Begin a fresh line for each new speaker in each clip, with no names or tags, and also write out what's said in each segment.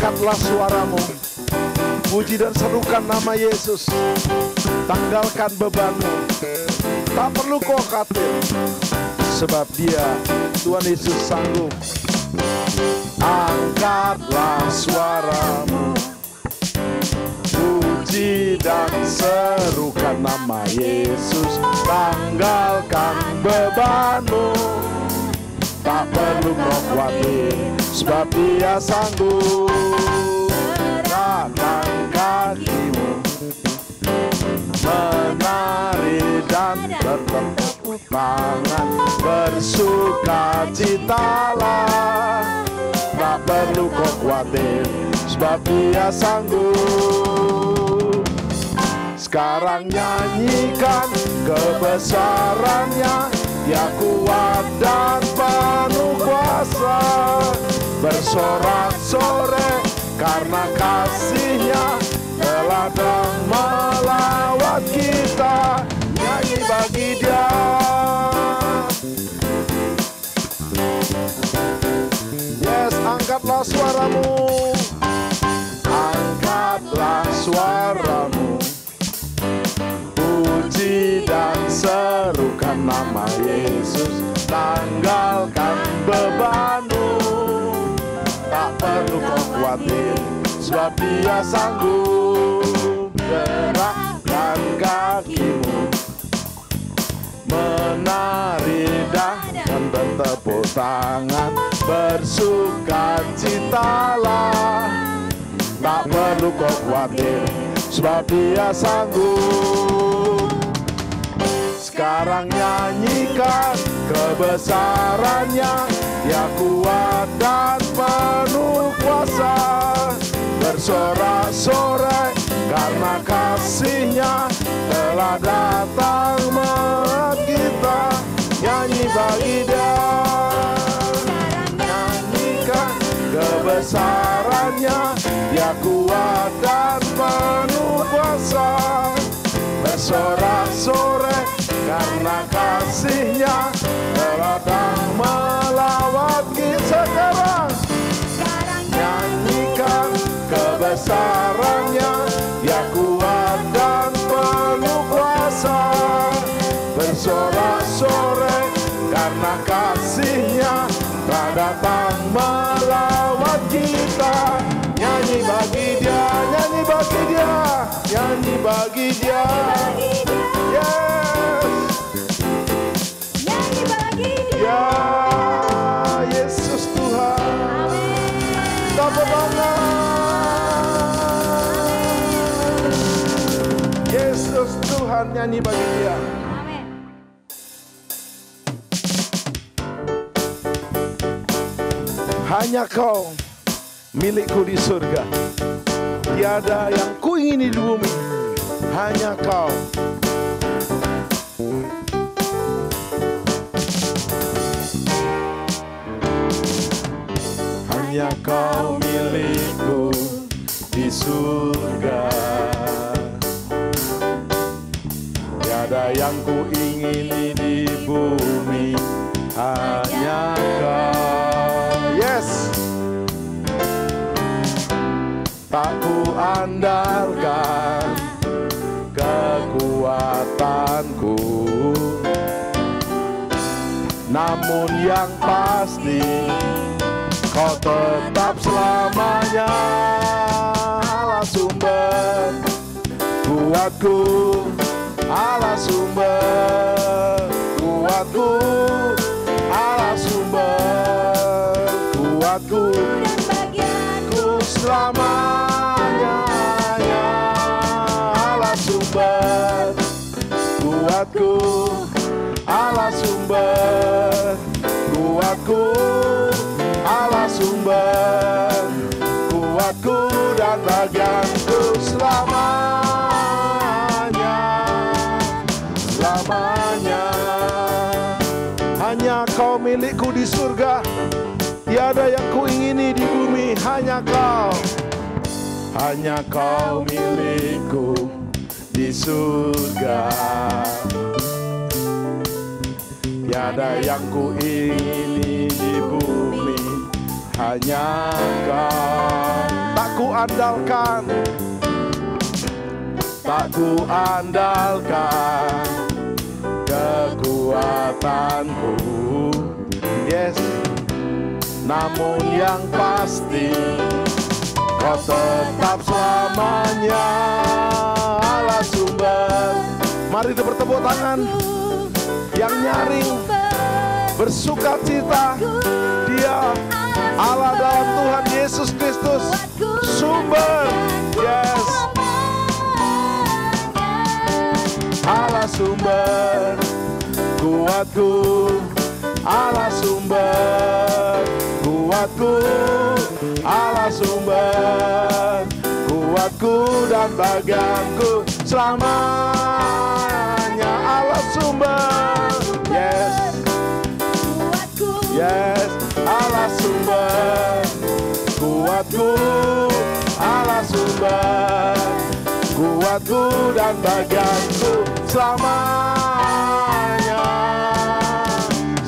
Angkatlah suaramu, puji dan serukan nama Yesus. Tanggalkan bebanmu, tak perlu kau khawatir, sebab Dia, Tuhan Yesus sanggup. Angkatlah suaramu, puji dan serukan nama Yesus. Tanggalkan bebanmu, tak perlu kau khawatir, sebab Dia sanggup. Gerakan kakimu, menari dan bertepuk tangan, bersukacitalah. Tak perlu kau khawatir, sebab Dia sanggup. Sekarang nyanyikan kebesarannya, Dia kuat dan penuh kuasa. Bersorak-sorai karena kasih-Nya telah melawat kita. Nyanyi bagi Dia. Yes, angkatlah suaramu, angkatlah suaramu, puji dan serukan nama Yesus. Tanggalkan bebanmu, tak perlu kau khawatir, sebab Dia sanggup. Gerakkan kakimu, menari dan bertepuk tangan, bersukacitalah. Tak perlu kau khawatir, sebab Dia sanggup. Sekarang nyanyikan kebesarannya, Dia kuat dan penuh kuasa. Bersorak-sorai karena kasih-Nya telah datang melihat kita. Nyanyi bagi Dia. Nyanyikan kebesarannya, Dia kuat dan penuh kuasa. Bersorak-sorai karena kasih-Nya telah datang melawat kita. Sekarang nyanyikan kebesarannya, Dia kuat dan penuh kuasa. Bersorak-sorai karena kasih-Nya telah datang melawat kita. Nyanyi bagi Dia, nyanyi bagi Dia, nyanyi bagi Dia. Yes,
Nyanyi bagi Dia.
ya Yesus Tuhan. Tepuk tangan. Yesus Tuhan, nyanyi bagi Dia.
Amin.
Hanya Kau milikku di surga. Tiada yang kuingini di bumi, hanya Kau. Hanya Kau milikku di surga. Tiada yang kuingini di bumi, hanya Kau. Yes. Tak ku andalkan kekuatanku, namun yang pasti Kau tetap selamanya Allah sumber kuatku, Allah sumber kuatku, Allah sumber kuatku,
Dan bagianku
selamanya ya Allah sumber kuatku, Allah sumber kuatku, Allah sumber kuatku dan bagianku selamanya, selamanya. Hanya Kau milikku di surga, tiada yang kuingini di bumi, hanya Kau. Hanya Kau milikku di surga, tiada yang kuingini di bumi, hanya Kau. andalkan, tak ku andalkan kekuatanku. Yes, namun yang pasti Kau tetap selamanya Allah sumber. Mari kita bertepuk tangan. Yang nyaring bersuka cita, Dia Allah dalam Tuhan Yesus Kristus, sumber. Yes, Allah sumber kuatku, Allah sumber kuatku, Allah sumber kuatku dan bagianku selamanya. Allah sumber. Yes, yes, Allah sumber kuatku, Allah sumber kuatku dan bagianku selamanya,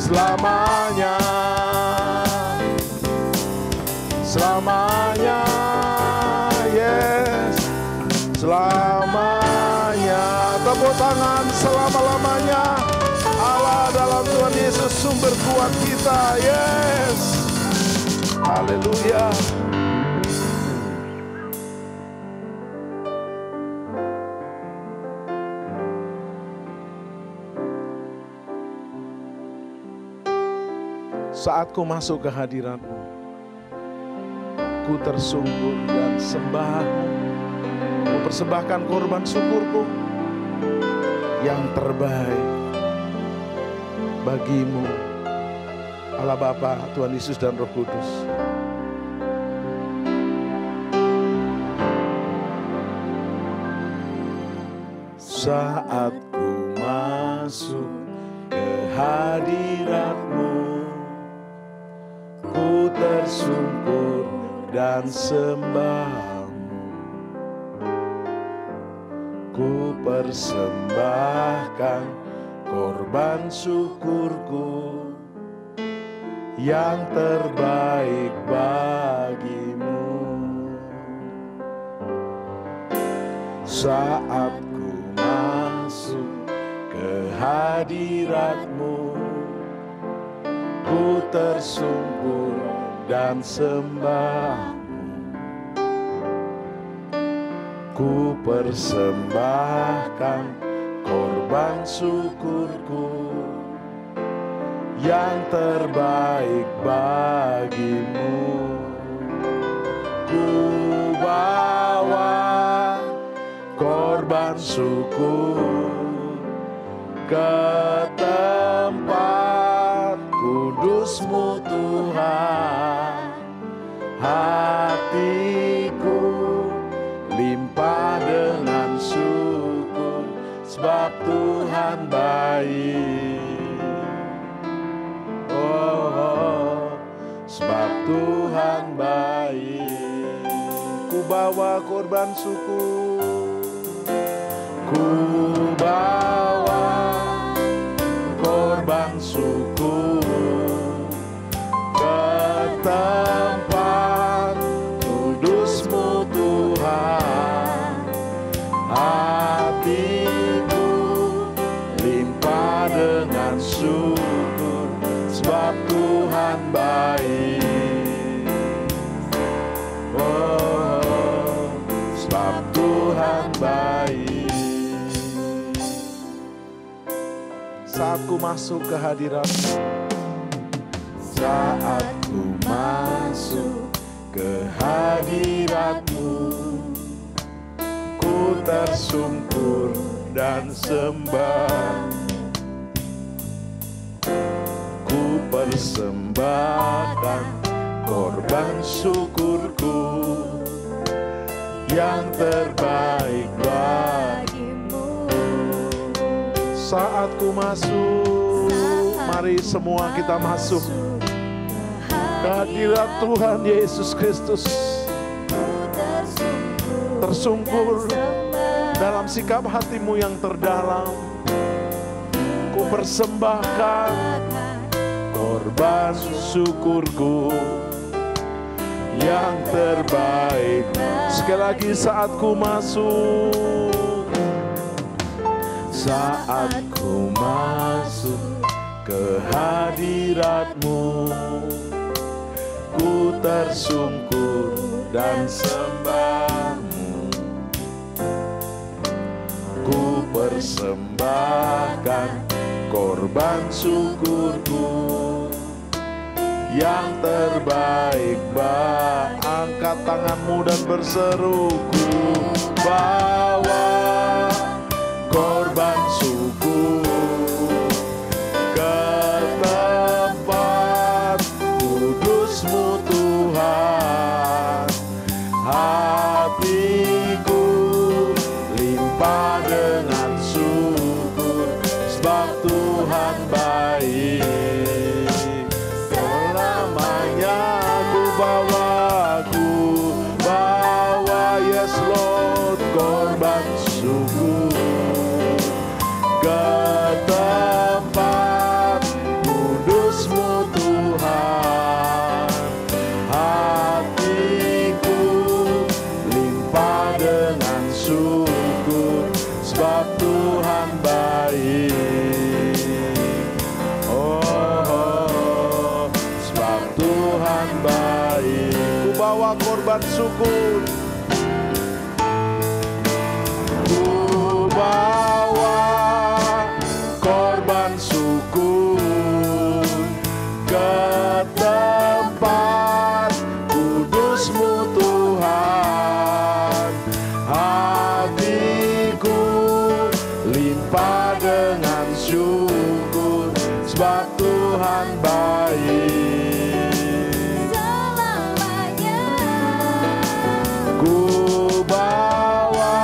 selamanya, selamanya. Yes, selamanya. Tepuk tangan. Selama-lamanya Allah dalam Tuhan Yesus sumber kuat kita. Yes, haleluya. Saat ku masuk ke hadirat-Mu, ku tersungkur dan sembah-Mu. Ku persembahkan korban syukurku yang terbaik bagi-Mu, Allah Bapa, Tuhan Yesus dan Roh Kudus. Saat ku masuk ke hadirat-Mu, ku tersungkur dan sembah-Mu. Ku persembahkan korban syukurku yang terbaik bagi-Mu. Saat ku masuk ke hadirat-Mu, ku tersungkur dan sembah-Mu. Ku persembahkan korban syukurku yang terbaik bagi-Mu. Ku bawa korban syukur ke tempat kudus-Mu Tuhan. Hatiku limpah dengan syukur, sebab Tuhan baik. Oh, sebab Tuhan baik. Ku bawa korban syukur, ku bawa korban syukur ke tempat kudus-Mu Tuhan. Hatiku limpah dengan syukur, sebab Tuhan baik. Oh, sebab Tuhan baik. Saat ku masuk ke hadirat-Mu, saat ku masuk ke hadirat-Mu, ku tersungkur dan sembah. Ku persembahkan korban syukurku yang terbaik bagi-Mu. Saat ku masuk, mari semua kita masuk ke hadirat Tuhan Yesus Kristus. Tersungkur dalam sikap hati-Mu yang terdalam. Ku persembahkan korban syukurku yang terbaik. Sekali lagi, saat ku masuk, saat ku masuk ke hadirat-Mu, ku tersungkur dan sembah-Mu. Ku persembahkan korban syukurku yang terbaik. Angkat tanganmu dan berseru, ku bawa korban syukur ke tempat kudus-Mu Tuhan. Hatiku limpah dengan syukur, sebab Tuhan baik. Selamanya ku bawa, yes Lord, korban syukur ke tempat kudus-Mu Tuhan. Hatiku limpah dengan syukur, sebab Tuhan baik. Oh, sebab Tuhan baik. Ku bawa korban syukur, ku bawa korban syukur ke tempat kudus-Mu Tuhan. Hatiku limpah dengan syukur, sebab Tuhan baik.
Selamanya
Ku bawa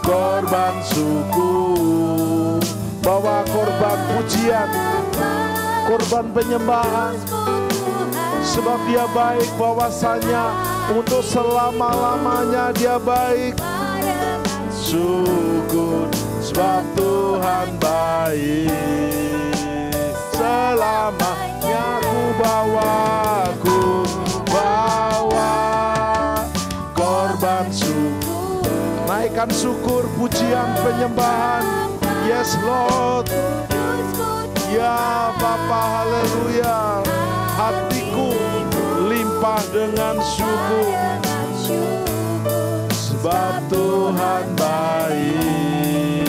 korban syukur, bawa korban pujian, korban penyembahan, sebab Dia baik, bahwasanya untuk selama-lamanya Dia baik. Syukur, sebab Tuhan baik. Selamanya ku bawa korban syukur. Naikkan syukur, pujian, penyembahan. Yes Lord, ya Bapa, haleluya. Hatiku limpah dengan syukur, sebab Tuhan baik.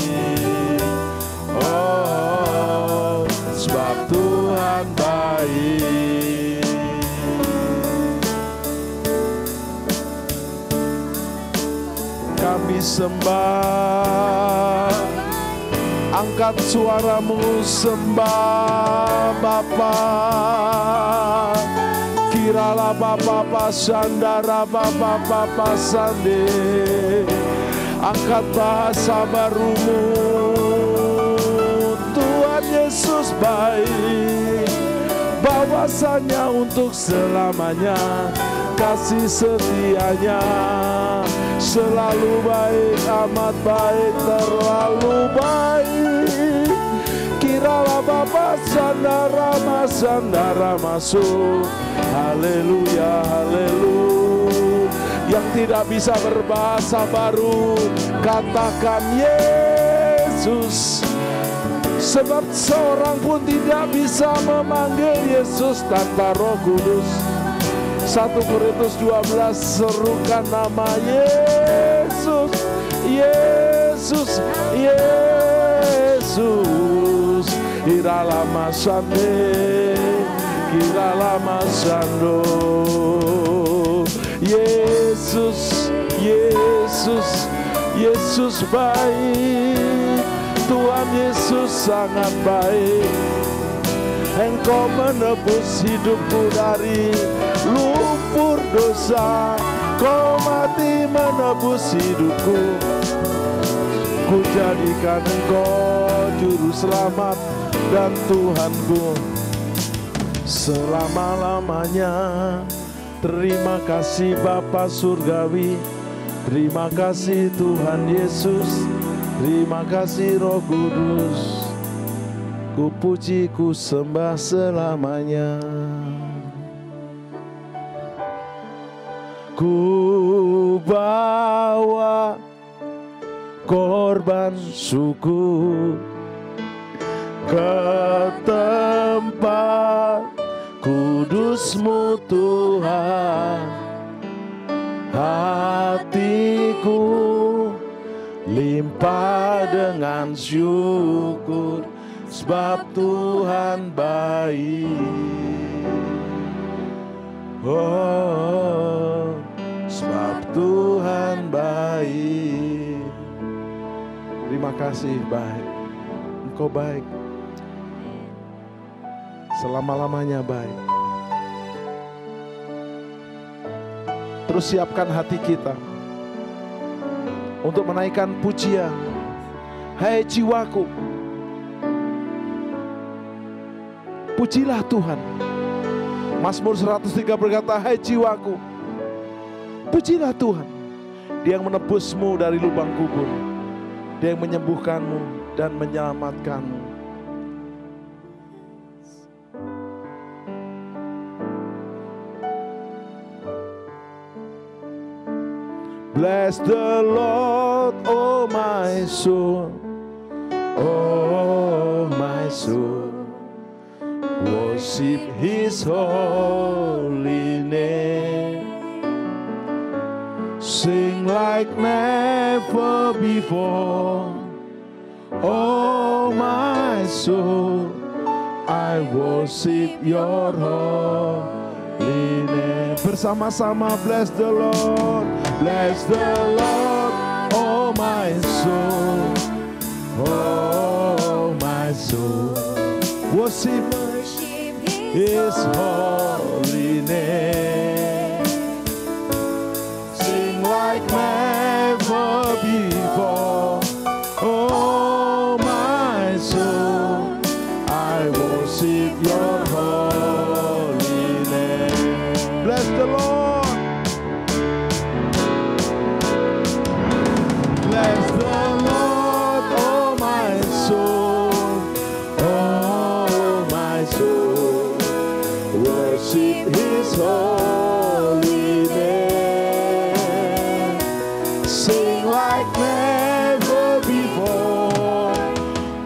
Oh, sebab Tuhan baik. Kami sembah, angkat suaramu sembah Bapa. Kiralah Bapa pasandara, Bapa pasande. Angkat bahasa barumu, Tuhan Yesus baik, bahwasanya untuk selamanya kasih setianya selalu baik, amat baik, terlalu baik. Kiralah Bapa sandara masuk. Haleluya, haleluya. Yang tidak bisa berbahasa baru, katakan Yesus. Sebab seorang pun tidak bisa memanggil Yesus tanpa Roh Kudus. 1 Korintus 12, serukan nama Yesus, Yesus, Yesus. Iralama sande, kiralama sando. Yesus, Yesus, Yesus baik. Tuhan Yesus sangat baik. Engkau menebus hidupku dari lumpur dosa. Kau mati menebus hidupku. Ku jadikan Engkau juru selamat dan Tuhanku selama-lamanya. Terima kasih Bapa Surgawi, terima kasih Tuhan Yesus, terima kasih Roh Kudus. Ku puji, ku sembah selamanya. ku bawa korban syukur ke tempat kudus-Mu Tuhan. Hatiku limpah dengan syukur, sebab Tuhan baik. Oh, sebab Tuhan baik. Terima kasih, baik. Engkau baik. Selama-lamanya baik. Terus siapkan hati kita untuk menaikkan pujian. Hai jiwaku, pujilah Tuhan. Mazmur 103 berkata, hai jiwaku, pujilah Tuhan. Dia yang menebusmu dari lubang kubur, Dia yang menyembuhkanmu dan menyelamatkanmu. Bless the Lord, oh my soul, oh my soul. Worship His holy name. Sing like never before, oh my soul. I worship your holy name. Bersama-sama bless the Lord. Bless the Lord, oh my soul, oh my soul. Worship His holy name. Sing like never before, oh my soul. I worship your holy name. Bless the Lord. Bless the Lord, oh my soul, oh my soul. Worship His holy name. Sing like never before,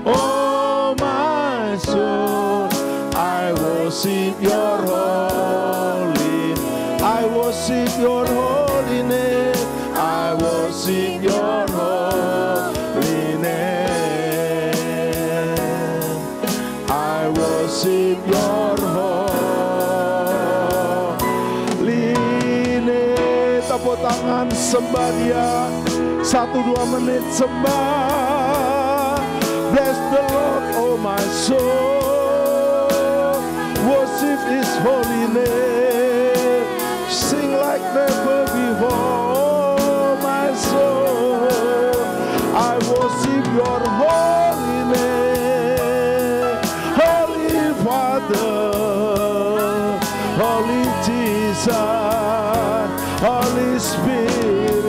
oh my soul. I worship your holy name. I worship your holy name. I worship your holy name. I worship your holy name. Tepuk tangan sembah Dia. 1-2 menit sembah. Bless the Lord, oh my soul. Worship His holy name. Sing like never before, my soul. I worship your holy name. Holy Father, Holy Jesus, Holy Spirit,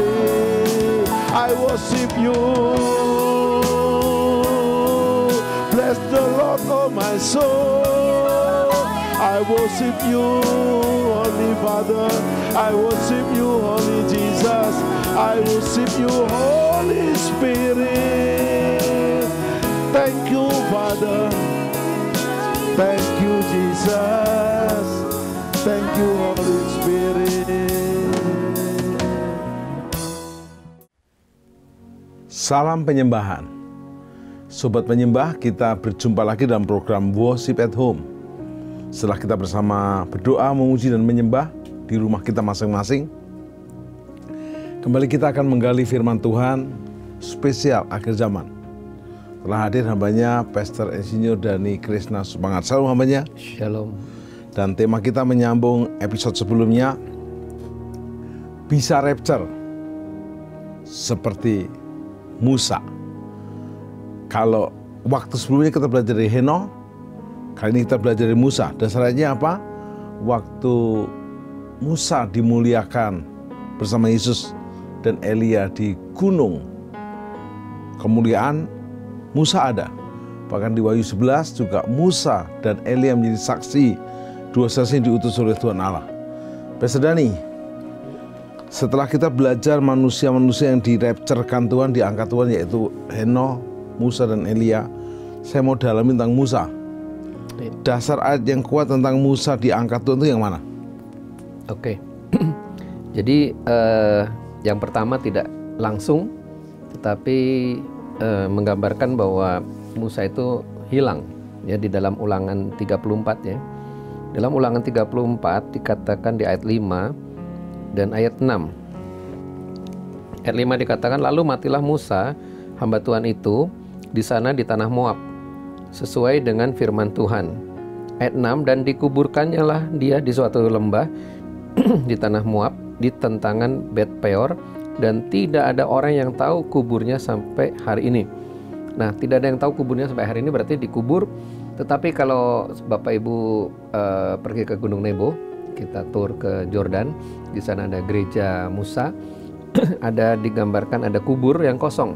I worship you. Bless the Lord, oh my soul. I worship you, Holy Father. I worship you, Holy Jesus. I worship you, Holy Spirit. Thank you, Father. Thank you, Jesus. Thank you, Holy Spirit. Salam penyembahan. Sobat penyembah, kita berjumpa lagi dalam program Worship at Home. Setelah kita bersama berdoa, memuji dan menyembah di rumah kita masing-masing, kembali kita akan menggali firman Tuhan spesial akhir zaman. Telah hadir hambanya Pastor Insinyur Dhani Krishna Sumangat. Salam hambanya.
Shalom.
Dan tema kita menyambung episode sebelumnya, bisa rapture seperti Musa. Kalau waktu sebelumnya kita belajar dari Henokh, kali ini kita belajar dari Musa. Dasarnya apa? Waktu Musa dimuliakan bersama Yesus dan Elia di gunung, kemuliaan Musa ada. Bahkan di Wahyu 11 juga Musa dan Elia menjadi saksi, dua saksi yang diutus oleh Tuhan Allah. Pastor Dhani, Setelah kita belajar manusia-manusia yang dirapturekan Tuhan, diangkat Tuhan, yaitu Henokh, Musa dan Elia, saya mau dalamin tentang Musa. Dasar ayat yang kuat tentang Musa diangkat Tuhan itu yang mana?
Oke. Jadi yang pertama tidak langsung, tetapi menggambarkan bahwa Musa itu hilang ya di dalam Ulangan 34 ya. Dalam Ulangan 34 dikatakan di ayat 5 dan ayat 6. Ayat 5 dikatakan, lalu matilah Musa, hamba Tuhan itu, di sana di tanah Moab, sesuai dengan firman Tuhan. Ayat 6, dan dikuburkannya lah dia di suatu lembah di tanah Moab, di tentangan Bet Peor, dan tidak ada orang yang tahu kuburnya sampai hari ini. Nah, tidak ada yang tahu kuburnya sampai hari ini berarti dikubur. Tetapi kalau Bapak Ibu pergi ke Gunung Nebo, kita tur ke Jordan, di sana ada gereja Musa, ada digambarkan ada kubur yang kosong.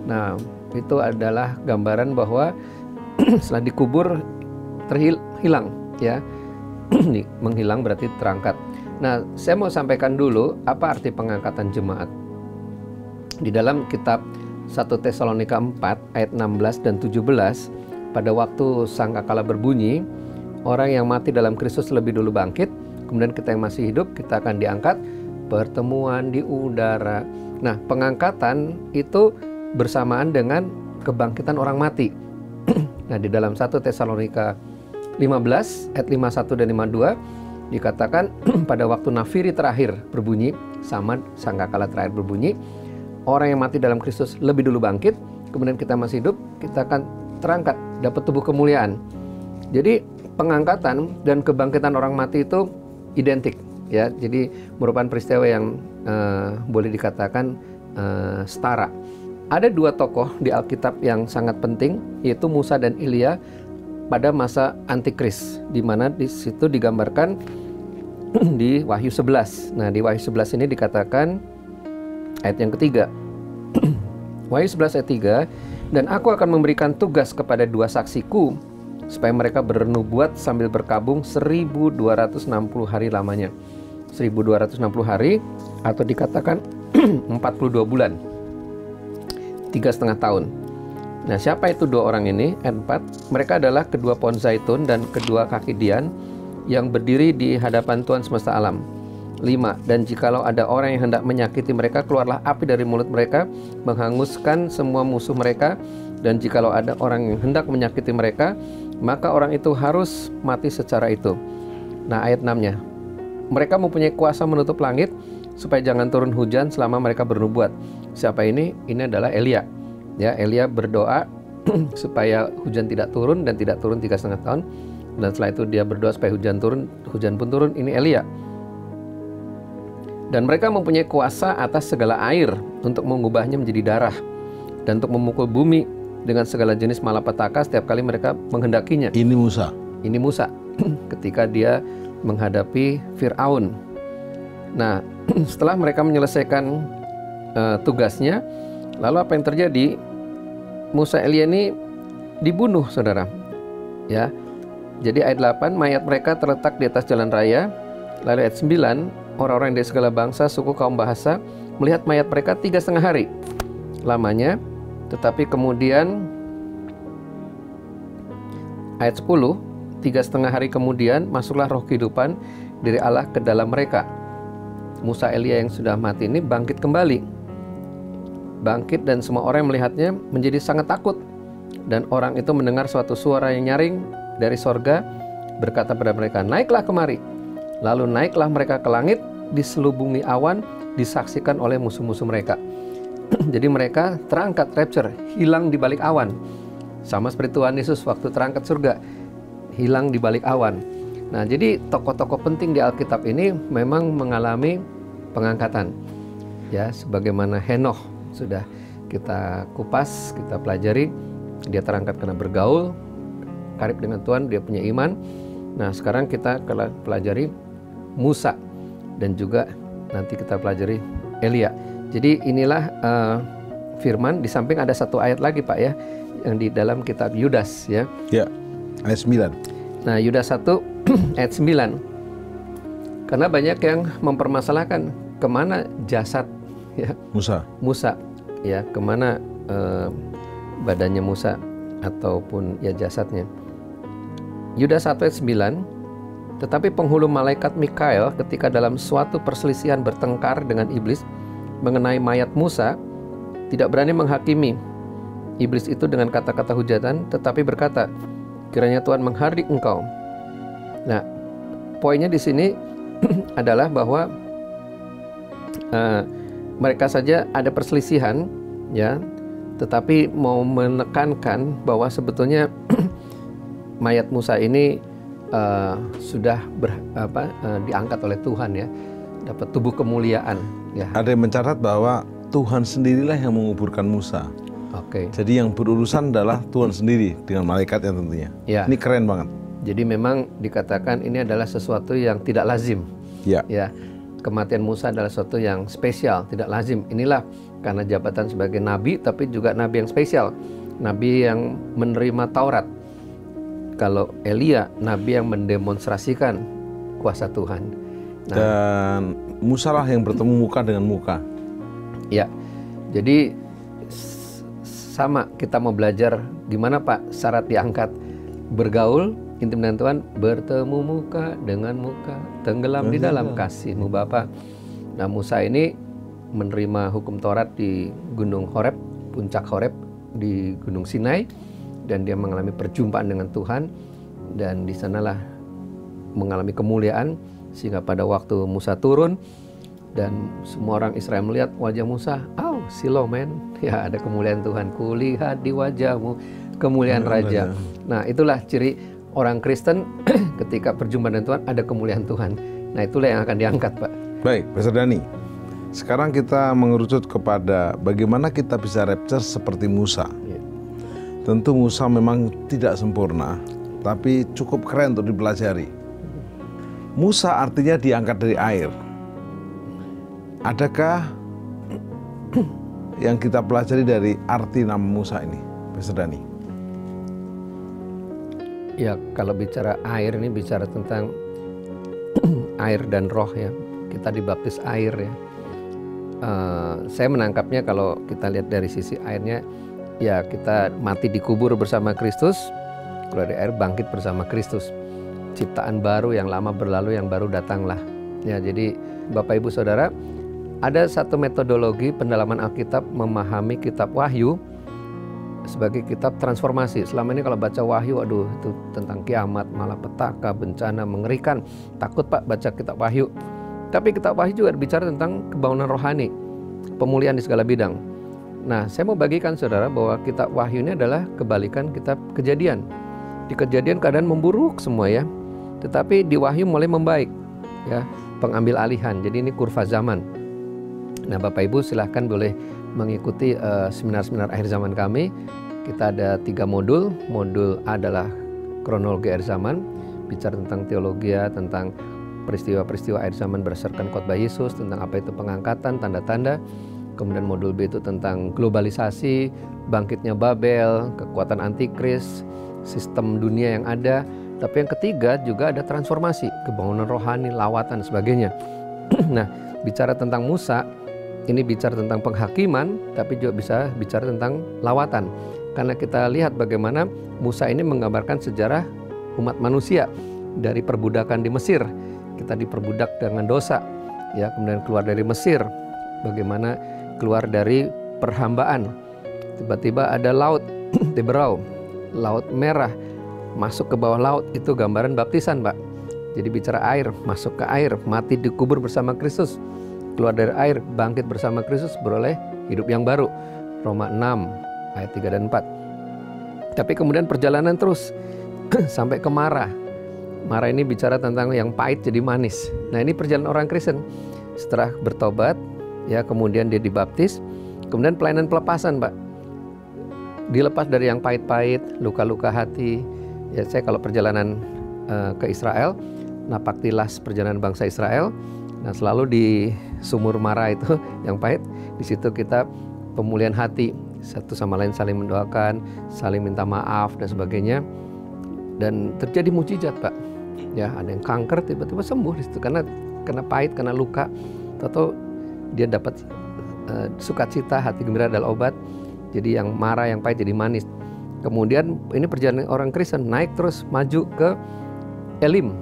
Nah, itu adalah gambaran bahwa setelah dikubur terhilang ya. Menghilang berarti terangkat. Nah, saya mau sampaikan dulu apa arti pengangkatan jemaat. Di dalam kitab 1 Tesalonika 4 ayat 16 dan 17, pada waktu sangkakala berbunyi, orang yang mati dalam Kristus lebih dulu bangkit, kemudian kita yang masih hidup, kita akan diangkat, pertemuan di udara. Nah, pengangkatan itu bersamaan dengan kebangkitan orang mati. Nah, di dalam 1 Tesalonika 15 ayat 51 dan 52 dikatakan pada waktu nafiri terakhir berbunyi, sama sangkakala terakhir berbunyi, orang yang mati dalam Kristus lebih dulu bangkit, kemudian kita masih hidup, kita akan terangkat, dapat tubuh kemuliaan. Jadi pengangkatan dan kebangkitan orang mati itu identik ya. Jadi merupakan peristiwa yang boleh dikatakan setara. Ada dua tokoh di Alkitab yang sangat penting, yaitu Musa dan Elia pada masa Antikris, di mana di situ digambarkan di Wahyu 11. Nah, di Wahyu 11 ini dikatakan ayat yang ketiga. Wahyu 11 ayat 3, dan aku akan memberikan tugas kepada dua saksiku supaya mereka bernubuat sambil berkabung 1260 hari lamanya. 1260 hari atau dikatakan 42 bulan, 3,5 tahun. Nah, siapa itu dua orang ini? Ayat 4, mereka adalah kedua pohon zaitun dan kedua kaki dian yang berdiri di hadapan Tuhan semesta alam. 5, dan jikalau ada orang yang hendak menyakiti mereka, keluarlah api dari mulut mereka, menghanguskan semua musuh mereka. Dan jikalau ada orang yang hendak menyakiti mereka, maka orang itu harus mati secara itu. Nah, ayat 6-nya, mereka mempunyai kuasa menutup langit supaya jangan turun hujan selama mereka bernubuat. Siapa ini? Ini adalah Elia. Ya, Elia berdoa supaya hujan tidak turun dan tidak turun 3,5 tahun. Dan setelah itu dia berdoa supaya hujan turun, hujan pun turun. Ini Elia. Dan mereka mempunyai kuasa atas segala air untuk mengubahnya menjadi darah dan untuk memukul bumi dengan segala jenis malapetaka setiap kali mereka menghendakinya.
Ini Musa.
Ini Musa ketika dia menghadapi Fir'aun. Nah, setelah mereka menyelesaikan tugasnya, lalu apa yang terjadi? Musa Elia ini dibunuh, saudara. Ya. Jadi ayat 8, mayat mereka terletak di atas jalan raya. Lalu ayat 9, orang-orang dari segala bangsa, suku, kaum, bahasa melihat mayat mereka 3,5 hari lamanya. Tetapi kemudian ayat 10, 3,5 hari kemudian masuklah roh kehidupan dari Allah ke dalam mereka. Musa Elia yang sudah mati ini bangkit kembali. Bangkit dan semua orang yang melihatnya menjadi sangat takut. Dan orang itu mendengar suatu suara yang nyaring dari sorga berkata pada mereka, naiklah kemari. Lalu naiklah mereka ke langit, diselubungi awan, disaksikan oleh musuh-musuh mereka. Jadi mereka terangkat, rapture, hilang di balik awan. Sama seperti Tuhan Yesus waktu terangkat surga, hilang di balik awan. Nah, jadi tokoh-tokoh penting di Alkitab ini memang mengalami pengangkatan. Ya, sebagaimana Henokh sudah kita kupas, kita pelajari, dia terangkat karena bergaul karib dengan Tuhan, dia punya iman. Nah, sekarang kita pelajari Musa dan juga nanti kita pelajari Elia. Jadi inilah firman. Di samping ada satu ayat lagi, Pak, ya, yang di dalam kitab Yudas, ya.
Ya, ayat 9.
Nah, Yudas 1 ayat 9. Karena banyak yang mempermasalahkan kemana jasad ya Musa ya, kemana badannya Musa ataupun ya jasadnya. Yuda 1 ayat 9, tetapi penghulu malaikat Mikael ketika dalam suatu perselisihan bertengkar dengan iblis mengenai mayat Musa, tidak berani menghakimi iblis itu dengan kata-kata hujatan, tetapi berkata, kiranya Tuhan menghardik engkau. Nah, poinnya di sini adalah bahwa mereka saja ada perselisihan, ya, tetapi mau menekankan bahwa sebetulnya mayat Musa ini sudah diangkat oleh Tuhan, ya, dapat tubuh kemuliaan. Ya.
Ada yang mencatat bahwa Tuhan sendirilah yang menguburkan Musa.
Oke.
Jadi yang berurusan adalah Tuhan sendiri dengan malaikatnya tentunya.
Ya.
Ini keren banget.
Jadi memang dikatakan ini adalah sesuatu yang tidak lazim.
Ya.
Ya. Kematian Musa adalah sesuatu yang spesial, tidak lazim. Inilah karena jabatan sebagai nabi, tapi juga nabi yang spesial. Nabi yang menerima Taurat. Kalau Elia, nabi yang mendemonstrasikan kuasa Tuhan. Nah,
dan Musa lah yang bertemu muka dengan muka.
Ya, jadi sama kita mau belajar gimana Pak syarat diangkat, bergaul intim dengan Tuhan, bertemu muka dengan muka, tenggelam di dalam kasih-Mu Bapa. Nah, Musa ini menerima hukum Taurat di Gunung Horeb, puncak Horeb di Gunung Sinai, dan dia mengalami perjumpaan dengan Tuhan, dan di sanalah mengalami kemuliaan, sehingga pada waktu Musa turun dan semua orang Israel melihat wajah Musa, Silo men, ya ada kemuliaan Tuhan, kulihat di wajahmu kemuliaan Raja. Nah, itulah ciri orang Kristen ketika perjumpaan dengan Tuhan, ada kemuliaan Tuhan. Nah, itulah yang akan diangkat, Pak.
Baik, Pastor Dhani. Sekarang kita mengerucut kepada bagaimana kita bisa rapture seperti Musa.
Ya.
Tentu Musa memang tidak sempurna, tapi cukup keren untuk dipelajari. Musa artinya diangkat dari air. Adakah yang kita pelajari dari arti nama Musa ini, Pastor Dhani?
Ya, kalau bicara air ini bicara tentang air dan roh, ya. Kita dibaptis air, ya. Saya menangkapnya kalau kita lihat dari sisi airnya, ya kita mati dikubur bersama Kristus, keluar dari air bangkit bersama Kristus. Ciptaan baru, yang lama berlalu, yang baru datanglah. Ya, jadi Bapak Ibu Saudara, ada satu metodologi pendalaman Alkitab memahami kitab Wahyu sebagai kitab transformasi. Selama ini kalau baca Wahyu, aduh itu tentang kiamat, malapetaka, bencana, mengerikan. Takut Pak baca kitab Wahyu. Tapi kitab Wahyu juga bicara tentang kebangunan rohani, pemulihan di segala bidang. Nah, saya mau bagikan saudara bahwa kitab Wahyu ini adalah kebalikan kitab Kejadian. Di Kejadian keadaan memburuk semua, ya. Tetapi di Wahyu mulai membaik, ya, pengambil alihan. Jadi ini kurva zaman. Nah, Bapak Ibu silahkan boleh mengikuti seminar-seminar akhir zaman kami. Kita ada 3 modul. Modul A adalah kronologi akhir zaman, bicara tentang teologi, tentang peristiwa-peristiwa akhir zaman berdasarkan khotbah Yesus, tentang apa itu pengangkatan, tanda-tanda. Kemudian modul B itu tentang globalisasi, bangkitnya Babel, kekuatan antikris, sistem dunia yang ada. Tapi yang ketiga juga ada transformasi, kebangunan rohani, lawatan, dan sebagainya. Nah, bicara tentang Musa, ini bicara tentang penghakiman, tapi juga bisa bicara tentang lawatan. Karena kita lihat bagaimana Musa ini menggambarkan sejarah umat manusia dari perbudakan di Mesir. Kita diperbudak dengan dosa, ya, kemudian keluar dari Mesir. Bagaimana keluar dari perhambaan. Tiba-tiba ada laut, Teberau, laut merah, masuk ke bawah laut, itu gambaran baptisan, Pak. Jadi bicara air, masuk ke air, mati dikubur bersama Kristus. Keluar dari air, bangkit bersama Kristus, beroleh hidup yang baru. Roma 6 ayat 3 dan 4. Tapi kemudian perjalanan terus sampai ke Mara. Mara ini bicara tentang yang pahit jadi manis. Nah, ini perjalanan orang Kristen. Setelah bertobat, ya, kemudian dia dibaptis, kemudian pelayanan pelepasan, Pak. Dilepas dari yang pahit-pahit, luka-luka hati. Ya, saya kalau perjalanan ke Israel, napak tilas perjalanan bangsa Israel. Nah, selalu di sumur Mara itu yang pahit, di situ kita pemulihan hati, satu sama lain saling mendoakan, saling minta maaf dan sebagainya. Dan terjadi mujizat, Pak. Ya, ada yang kanker tiba-tiba sembuh di situ karena pahit, karena luka. Atau dia dapat sukacita, hati gembira adalah obat. Jadi yang marah, yang pahit jadi manis. Kemudian ini perjalanan orang Kristen naik terus maju ke Elim.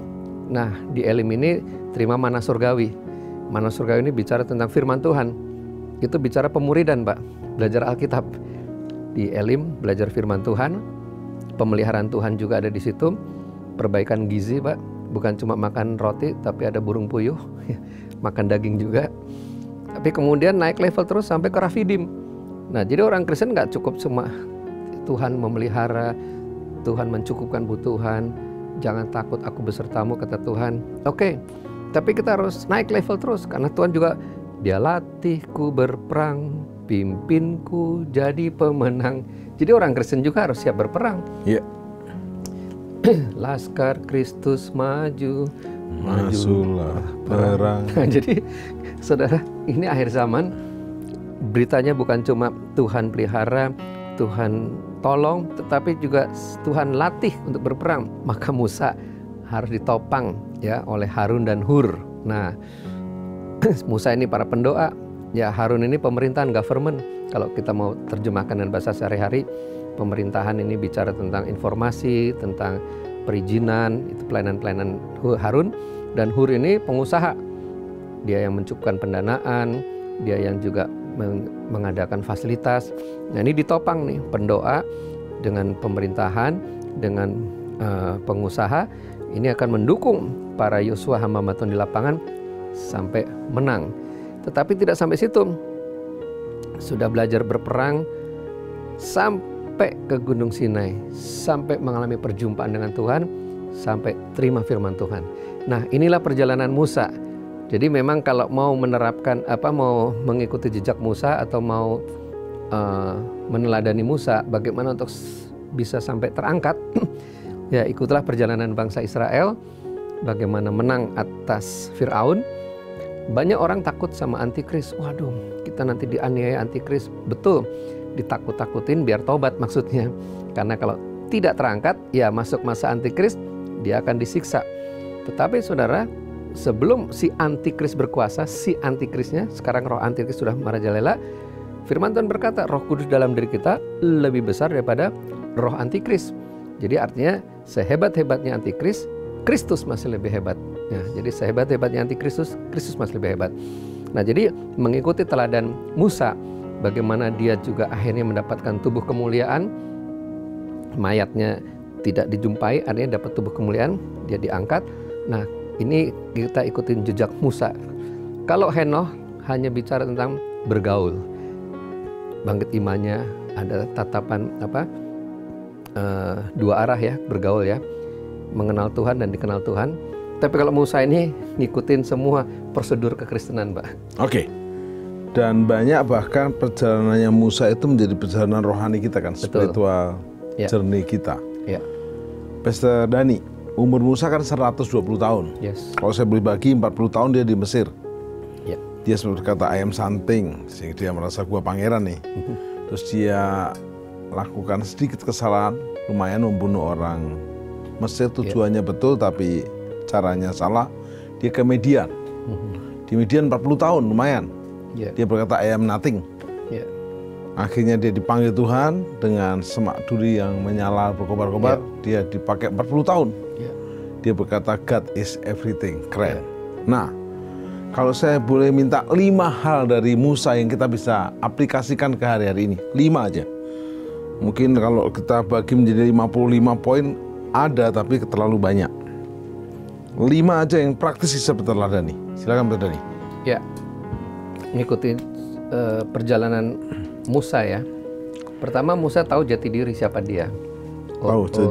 Nah di Elim ini terima mana surgawi. Mana surgawi ini bicara tentang firman Tuhan. Itu bicara pemuridan, Pak. Belajar Alkitab. Di Elim belajar firman Tuhan. Pemeliharaan Tuhan juga ada di situ. Perbaikan gizi, Pak. Bukan cuma makan roti, tapi ada burung puyuh. Makan daging juga. Tapi kemudian naik level terus sampai ke Rafidim. Nah jadi orang Kristen nggak cukup cuma Tuhan memelihara, Tuhan mencukupkan kebutuhan. Jangan takut, aku besertamu, kata Tuhan. Oke, tapi kita harus naik level terus. Karena Tuhan juga, dia latihku berperang, pimpinku jadi pemenang. Jadi orang Kristen juga harus siap berperang.
Iya.
Laskar Kristus maju,
Masulah perang.
Nah, jadi saudara, ini akhir zaman. Beritanya bukan cuma Tuhan pelihara, Tuhan tolong, tetapi juga Tuhan latih untuk berperang. Maka Musa harus ditopang ya oleh Harun dan Hur. Nah, Musa ini para pendoa, ya Harun ini pemerintahan, government. Kalau kita mau terjemahkan dengan bahasa sehari-hari, pemerintahan ini bicara tentang informasi, tentang perizinan, itu pelayanan-pelayanan Harun. Dan Hur ini pengusaha, dia yang mencukupkan pendanaan, dia yang juga mengadakan fasilitas. Nah ini ditopang nih, pendoa dengan pemerintahan, dengan pengusaha. Ini akan mendukung para Yosua hamba Tuhan di lapangan sampai menang. Tetapi tidak sampai situ. Sudah belajar berperang sampai ke Gunung Sinai, sampai mengalami perjumpaan dengan Tuhan, sampai terima firman Tuhan. Nah inilah perjalanan Musa. Jadi memang kalau mau menerapkan mau mengikuti jejak Musa atau mau meneladani Musa, bagaimana untuk bisa sampai terangkat, ya ikutlah perjalanan bangsa Israel, bagaimana menang atas Firaun. Banyak orang takut sama antikris. Waduh, kita nanti dianiaya antikris. Betul, ditakut-takutin biar tobat maksudnya. Karena kalau tidak terangkat, ya masuk masa antikris, dia akan disiksa. Tetapi saudara, sebelum si antikris berkuasa, si antikrisnya, sekarang roh antikris sudah merajalela, firman Tuhan berkata, Roh Kudus dalam diri kita lebih besar daripada roh antikris. Jadi artinya sehebat-hebatnya antikris, Kristus masih lebih hebat. Ya, jadi sehebat-hebatnya antikristus, Kristus masih lebih hebat. Nah jadi mengikuti teladan Musa, bagaimana dia juga akhirnya mendapatkan tubuh kemuliaan, mayatnya tidak dijumpai, artinya dapat tubuh kemuliaan, dia diangkat. Nah ini kita ikutin jejak Musa. Kalau Henoh hanya bicara tentang bergaul, bangkit imannya, ada tatapan dua arah ya, bergaul ya, mengenal Tuhan dan dikenal Tuhan. Tapi kalau Musa ini ngikutin semua prosedur kekristenan, Pak.
Oke. Dan banyak bahkan perjalanannya Musa itu menjadi perjalanan rohani kita kan,
betul,
spiritual
ya,
journey kita.
Ya.
Pastor Dani, umur Musa kan 120 tahun.
Yes.
Kalau saya boleh bagi, 40 tahun dia di Mesir.
Ya.
Dia seperti kata ayam santing, sehingga dia merasa gua pangeran nih. Terus dia lakukan sedikit kesalahan, lumayan membunuh orang Mesir, tujuannya betul tapi caranya salah. Dia ke Midian. Di Midian 40 tahun, lumayan. Dia berkata I am nothing. Akhirnya dia dipanggil Tuhan dengan semak duri yang menyala berkobar-kobar. Dia dipakai 40 tahun. Dia berkata God is everything. Keren. Nah, kalau saya boleh minta 5 hal dari Musa yang kita bisa aplikasikan ke hari-hari ini, 5 aja. Mungkin kalau kita bagi menjadi 55 poin ada, tapi terlalu banyak. 5 aja yang praktis bisa diteladani. Silakan Pak Dani.
Ya, ngikutin perjalanan Musa ya. Pertama Musa tahu jati diri siapa dia.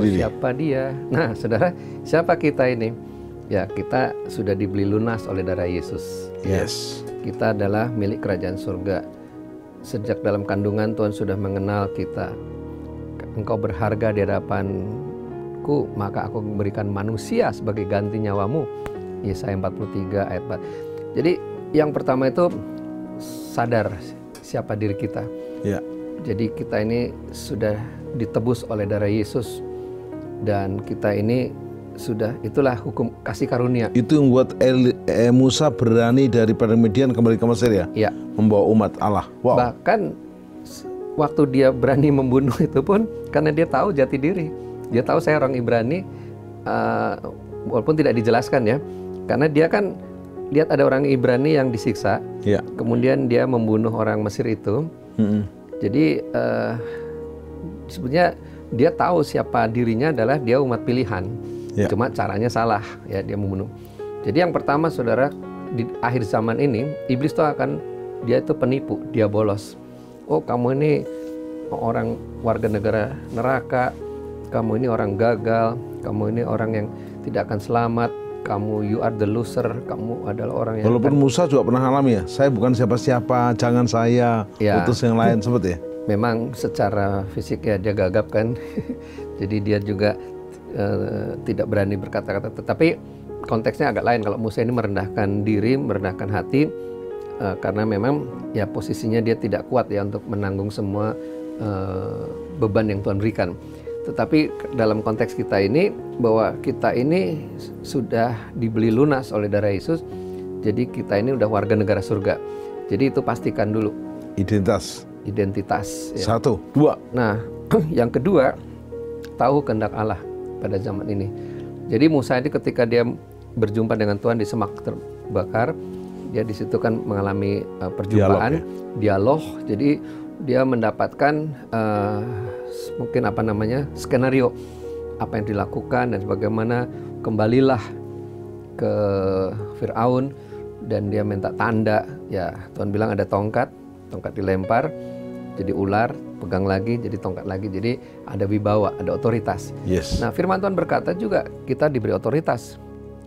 Siapa dia. Nah saudara, siapa kita ini? Ya kita sudah dibeli lunas oleh darah Yesus.
Yes.
Kita adalah milik kerajaan surga. Sejak dalam kandungan Tuhan sudah mengenal kita. Engkau berharga di hadapanku, maka aku memberikan manusia sebagai ganti nyawamu. Yesaya 43 ayat 4. Jadi yang pertama itu sadar siapa diri kita.
Ya.
Jadi kita ini sudah ditebus oleh darah Yesus dan kita ini sudah itulah hukum kasih karunia.
Itu yang buat Musa berani dari padang Midian kembali ke Mesir ya?
Ya.
Membawa umat Allah. Wow.
Bahkan waktu dia berani membunuh itu pun karena dia tahu jati diri. Dia tahu saya orang Ibrani, walaupun tidak dijelaskan ya. Karena dia kan lihat ada orang Ibrani yang disiksa,
Ya.
kemudian dia membunuh orang Mesir itu. Jadi sebenarnya dia tahu siapa dirinya adalah dia umat pilihan.
Ya.
Cuma caranya salah ya, dia membunuh. Jadi yang pertama saudara, di akhir zaman ini iblis tuh dia itu penipu, dia bolos. Oh, kamu ini orang warga negara neraka, kamu ini orang gagal, kamu ini orang yang tidak akan selamat, kamu you are the loser, kamu adalah orang yang...
Walaupun Musa juga pernah alami ya, saya bukan siapa-siapa, jangan saya utus yang lain, seperti ya?
Memang secara fisik ya dia gagap kan, jadi dia juga tidak berani berkata-kata. Tetapi konteksnya agak lain, kalau Musa ini merendahkan diri, merendahkan hati, karena memang ya posisinya dia tidak kuat ya untuk menanggung semua beban yang Tuhan berikan. Tetapi dalam konteks kita ini, bahwa kita ini sudah dibeli lunas oleh darah Yesus, jadi kita ini udah warga negara surga. Jadi itu pastikan dulu. Identitas ya. 1, 2. Nah yang kedua, tahu kehendak Allah pada zaman ini. Jadi Musa ini ketika dia berjumpa dengan Tuhan di semak terbakar, dia di situ kan mengalami perjumpaan, dialog. Jadi dia mendapatkan mungkin skenario apa yang dilakukan dan bagaimana. Kembalilah ke Firaun dan dia minta tanda. Ya, Tuhan bilang ada tongkat dilempar jadi ular, pegang lagi jadi tongkat lagi. Jadi ada wibawa, ada otoritas.
Yes.
Nah, firman Tuhan berkata juga kita diberi otoritas.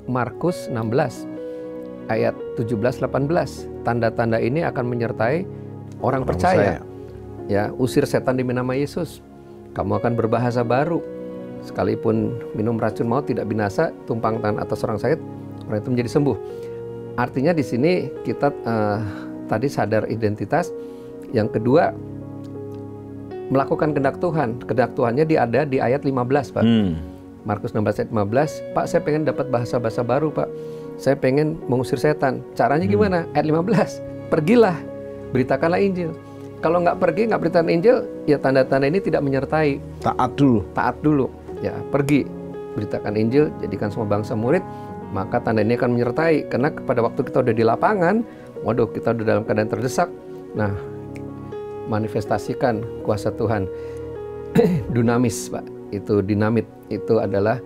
Markus 16 ayat 17-18, tanda-tanda ini akan menyertai orang percaya. Ya, usir setan demi nama Yesus. Kamu akan berbahasa baru. Sekalipun minum racun maut tidak binasa, tumpang tangan atas orang sakit, orang itu menjadi sembuh. Artinya di sini kita tadi sadar identitas. Yang kedua, melakukan kehendak Tuhan. Kehendak Tuhannya ada di ayat 15, Pak. Markus 16 ayat 15, Pak, saya pengen dapat bahasa-bahasa baru, Pak. Saya pengen mengusir setan. Caranya gimana? Ayat 15, pergilah, beritakanlah Injil. Kalau nggak pergi, nggak beritakan Injil, ya tanda-tanda ini tidak menyertai. Taat dulu. Ya, pergi, beritakan Injil, jadikan semua bangsa murid, maka tanda ini akan menyertai. Karena pada waktu kita udah di lapangan, waduh, kita udah dalam keadaan terdesak. Nah, manifestasikan kuasa Tuhan. Dunamis, Pak. Itu dinamit. Itu adalah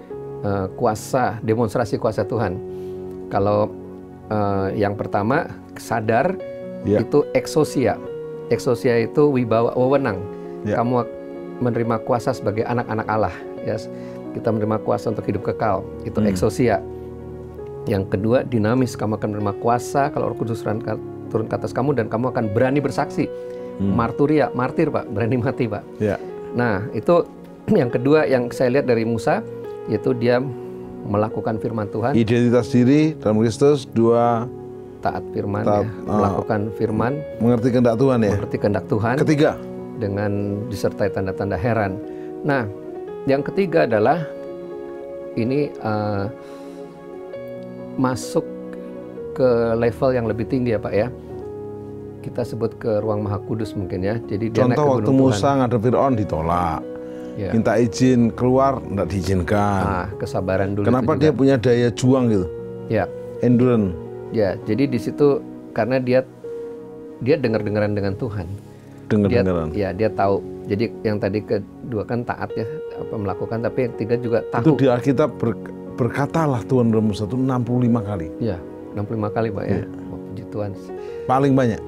demonstrasi kuasa Tuhan. Kalau yang pertama sadar, itu eksosia. Eksosia itu wibawa, wewenang. Kamu menerima kuasa sebagai anak-anak Allah. Yes. Kita menerima kuasa untuk hidup kekal. Itu eksosia. Yang kedua, dinamis. Kamu akan menerima kuasa kalau Roh Kudus turun ke atas kamu dan kamu akan berani bersaksi. Marturia, martir, Pak, berani mati, Pak. Nah, itu yang kedua yang saya lihat dari Musa, yaitu dia melakukan firman Tuhan. Identitas diri dalam Kristus. 2, taat firman, melakukan firman. Mengerti kehendak Tuhan ya. Mengerti kehendak Tuhan. Ketiga, dengan disertai tanda-tanda heran. Nah, yang ketiga adalah ini masuk ke level yang lebih tinggi ya, Pak ya. Kita sebut ke ruang Maha Kudus mungkin ya. Jadi dia contoh waktu Musa ngadep Firaun ditolak. Minta izin keluar, enggak diizinkan. Kesabaran dulu. Kenapa dia punya daya juang gitu? Ya. Endurance. Ya, jadi di situ karena dia dengar-dengaran dengan Tuhan. Dengar-dengaran. Dia tahu. Jadi yang tadi kedua kan taat ya, melakukan, tapi yang tiga juga tahu. Itu di Alkitab berkatalah Tuhan dalam Musa itu 65 kali. Ya, 65 kali, Pak ya. Puji Tuhan. Paling banyak.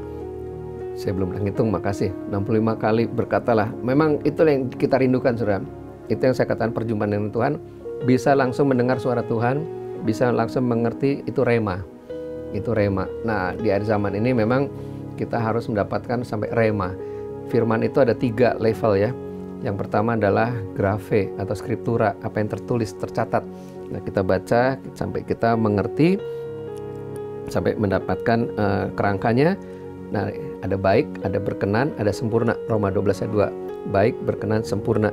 Saya belum pernah ngitung, makasih. 65 kali berkatalah. Memang itu yang kita rindukan, Saudara. Itu yang saya katakan, perjumpaan dengan Tuhan. Bisa langsung mendengar suara Tuhan, bisa langsung mengerti, itu rema. Itu rema. Nah, di akhir zaman ini memang kita harus mendapatkan sampai rema. Firman itu ada 3 level ya. Yang pertama adalah grafe atau skriptura, apa yang tertulis, tercatat. Nah, kita baca sampai kita mengerti, sampai mendapatkan kerangkanya. Nah, ada baik, ada berkenan, ada sempurna. Roma 12 ayat 2. Baik, berkenan, sempurna.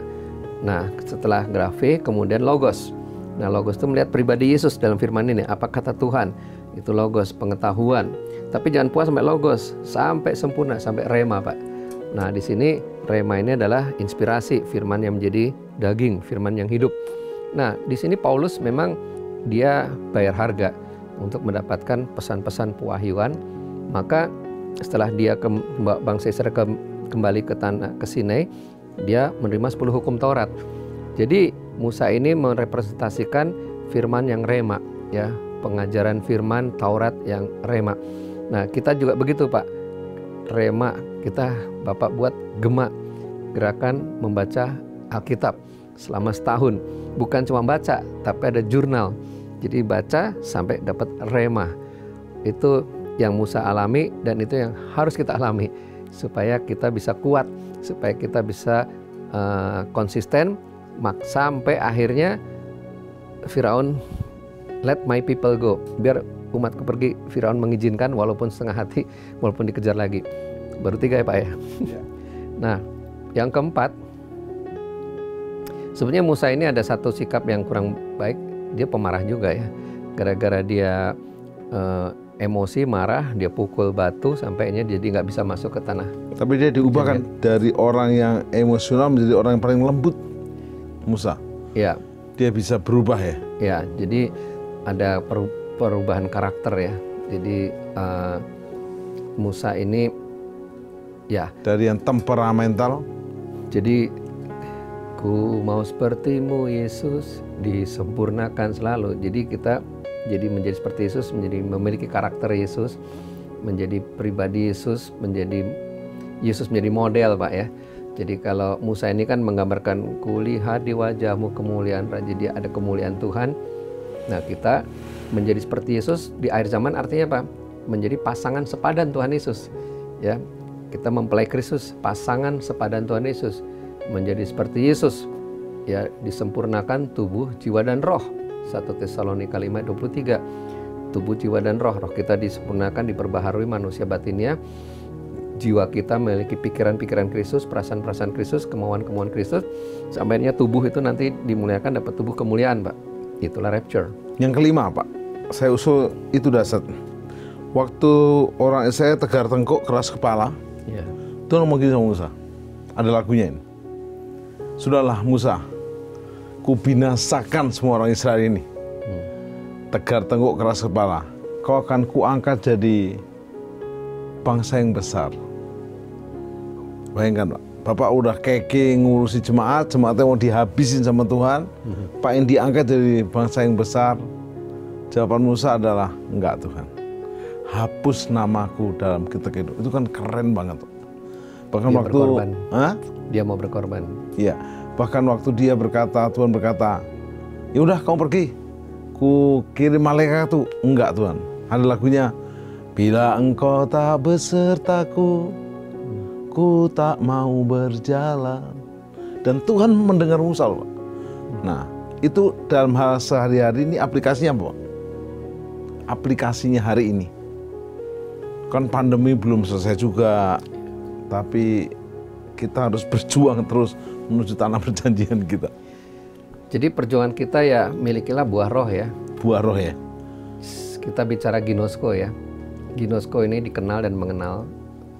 Nah, setelah grafe, kemudian logos. Nah, logos itu melihat pribadi Yesus dalam firman ini. Apa kata Tuhan? Itu logos, pengetahuan. Tapi jangan puas sampai logos, sampai sempurna, sampai rema, Pak. Nah, di sini rema ini adalah inspirasi, firman yang menjadi daging, firman yang hidup. Nah, di sini Paulus memang dia bayar harga untuk mendapatkan pesan-pesan pewahyuan. Maka setelah dia bangsa Israel kembali ke Sinai, dia menerima 10 hukum Taurat. Jadi Musa ini merepresentasikan firman yang rema, ya, pengajaran firman Taurat yang rema. Nah, kita juga begitu, Pak. Rema, kita Bapak buat gema, gerakan membaca Alkitab selama setahun. Bukan cuma baca, tapi ada jurnal. Jadi baca sampai dapat rema. Itu yang Musa alami dan itu yang harus kita alami supaya kita bisa kuat, supaya kita bisa konsisten, sampai akhirnya Firaun let my people go, biar umatku pergi. Firaun mengizinkan walaupun setengah hati, walaupun dikejar lagi. Baru 3 ya Pak ya. Nah, yang keempat, sebenarnya Musa ini ada satu sikap yang kurang baik. Dia pemarah juga ya. Gara-gara dia emosi, marah, dia pukul batu sampainya jadi nggak bisa masuk ke tanah.
Tapi dia diubahkan dari orang yang emosional menjadi orang yang paling lembut, Musa.
Ya.
Dia bisa berubah ya.
Ya, jadi ada perubahan karakter ya. Jadi Musa ini ya
dari yang temperamental.
Jadi ku mau sepertimu Yesus, disempurnakan selalu. Jadi kita menjadi seperti Yesus, memiliki karakter Yesus, menjadi pribadi Yesus, Yesus menjadi model, Pak ya. Jadi kalau Musa ini kan menggambarkan kulihat di wajahmu kemuliaan Raja, dia ada kemuliaan Tuhan. Nah, kita menjadi seperti Yesus di akhir zaman artinya apa? Menjadi pasangan sepadan Tuhan Yesus. Ya, kita mempelai Kristus, pasangan sepadan Tuhan Yesus, menjadi seperti Yesus. Ya, disempurnakan tubuh, jiwa dan roh. 1 Tesalonika 5:23. Tubuh, jiwa dan roh. Roh kita disempurnakan, diperbaharui manusia batinnya. Jiwa kita memiliki pikiran-pikiran Kristus, perasaan-perasaan Kristus, kemauan-kemauan Kristus. Sampainya tubuh itu nanti dimuliakan, dapat tubuh kemuliaan, Pak. Itulah rapture.
Yang kelima, Pak, saya usul itu dasar. Waktu orang Israel tegar tengkuk, keras kepala,
ya.
Tuhan ngomong gini sama Musa. Ada lagunya ini. Sudahlah Musa, kubinasakan semua orang Israel ini. Tegar tengkuk, keras kepala. Kau akan kuangkat jadi bangsa yang besar. Bayangkan, Pak. Bapak udah keke ngurusi jemaatnya mau dihabisin sama Tuhan. Pak yang diangkat jadi bangsa yang besar. Jawaban Musa adalah, enggak Tuhan. Hapus namaku dalam kitab hidup. Itu kan keren banget. Bahkan
dia
waktu
berkorban. Dia mau berkorban.
Iya. Bahkan waktu dia berkata, Tuhan berkata, ya udah kamu pergi. Ku kirim malaikat tuh. Enggak Tuhan. Ada lagunya, bila engkau tak besertaku, ku tak mau berjalan. Dan Tuhan mendengar Musa loh. Nah, itu dalam hal sehari-hari ini aplikasinya apa? Aplikasinya hari ini. Kan pandemi belum selesai juga. Tapi kita harus berjuang terus menuju tanah perjanjian kita.
Jadi perjuangan kita ya milikilah buah roh ya.
Buah roh ya.
Kita bicara ginosko ya. Ginosko ini dikenal dan mengenal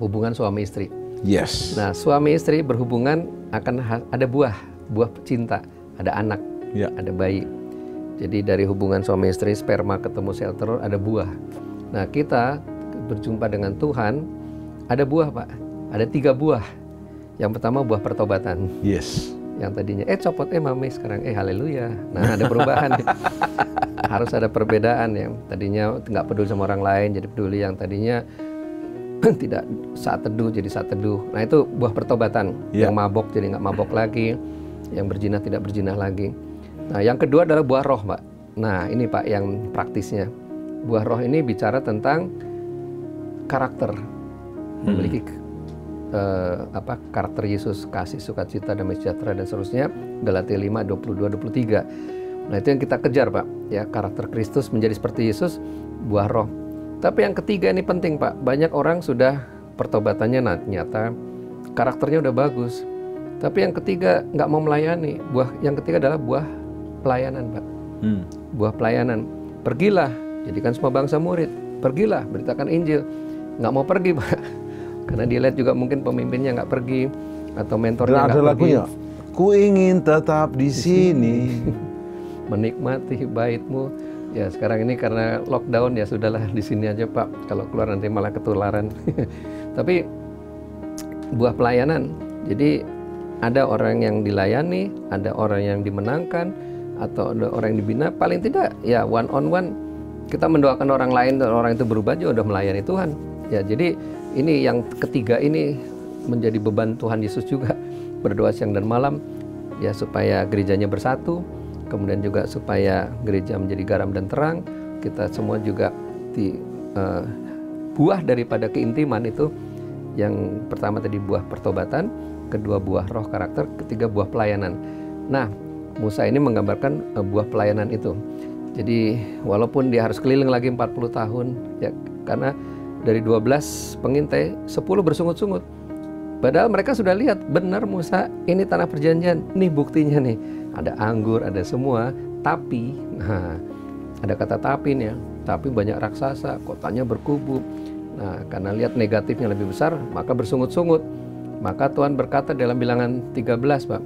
hubungan suami istri.
Yes.
Nah, suami istri berhubungan akan ada buah cinta, ada anak,
ya.
Ada bayi. Jadi dari hubungan suami istri, sperma ketemu sel telur, ada buah. Nah, kita berjumpa dengan Tuhan, ada buah, Pak. Ada 3 buah. Yang pertama buah pertobatan.
Yes.
Yang tadinya copot mami, sekarang haleluya. Nah, ada perubahan. Harus ada perbedaan. Yang tadinya nggak peduli sama orang lain jadi peduli, yang tadinya tidak saat teduh jadi saat teduh. Nah, itu buah pertobatan. Yang mabok jadi nggak mabok lagi, yang berzinah tidak berzinah lagi. Nah, yang kedua adalah buah roh, Pak. Nah, ini Pak yang praktisnya. Buah roh ini bicara tentang karakter, memiliki karakter Yesus, kasih, sukacita, damai sejahtera dan seterusnya. Galatia 5:22-23. Nah, itu yang kita kejar, Pak. Ya, karakter Kristus menjadi seperti Yesus, buah roh. Tapi yang ketiga ini penting, Pak. Banyak orang sudah pertobatannya nyata, karakternya udah bagus. Tapi yang ketiga nggak mau melayani. Yang ketiga adalah buah pelayanan, Pak. Buah pelayanan. Pergilah, jadikan semua bangsa murid. Pergilah, beritakan Injil. Nggak mau pergi, Pak. Karena dia lihat juga mungkin pemimpinnya nggak pergi atau mentornya nggak pergi.
Ada lagunya, ku ingin tetap di sini.
Menikmati baitmu. Ya sekarang ini karena lockdown ya sudahlah di sini aja Pak. Kalau keluar nanti malah ketularan. Tapi buah pelayanan. Jadi ada orang yang dilayani, ada orang yang dimenangkan, atau ada orang yang dibina. Paling tidak ya one on one kita mendoakan orang lain dan orang itu berubah juga udah melayani Tuhan. Ya jadi ini yang ketiga ini menjadi beban Tuhan Yesus juga, berdoa siang dan malam ya supaya gerejanya bersatu. Kemudian juga supaya gereja menjadi garam dan terang. Kita semua juga buah daripada keintiman itu. Yang pertama tadi buah pertobatan, kedua buah roh karakter, ketiga buah pelayanan. Nah, Musa ini menggambarkan buah pelayanan itu. Jadi walaupun dia harus keliling lagi 40 tahun, ya karena dari 12 pengintai, 10 bersungut-sungut. Padahal mereka sudah lihat, benar Musa, ini tanah perjanjian, nih buktinya nih. Ada anggur, ada semua, tapi, nah ada kata tapi nih ya, tapi banyak raksasa, kotanya berkubu. Nah karena lihat negatifnya lebih besar, maka bersungut-sungut. Maka Tuhan berkata dalam bilangan 13 Pak,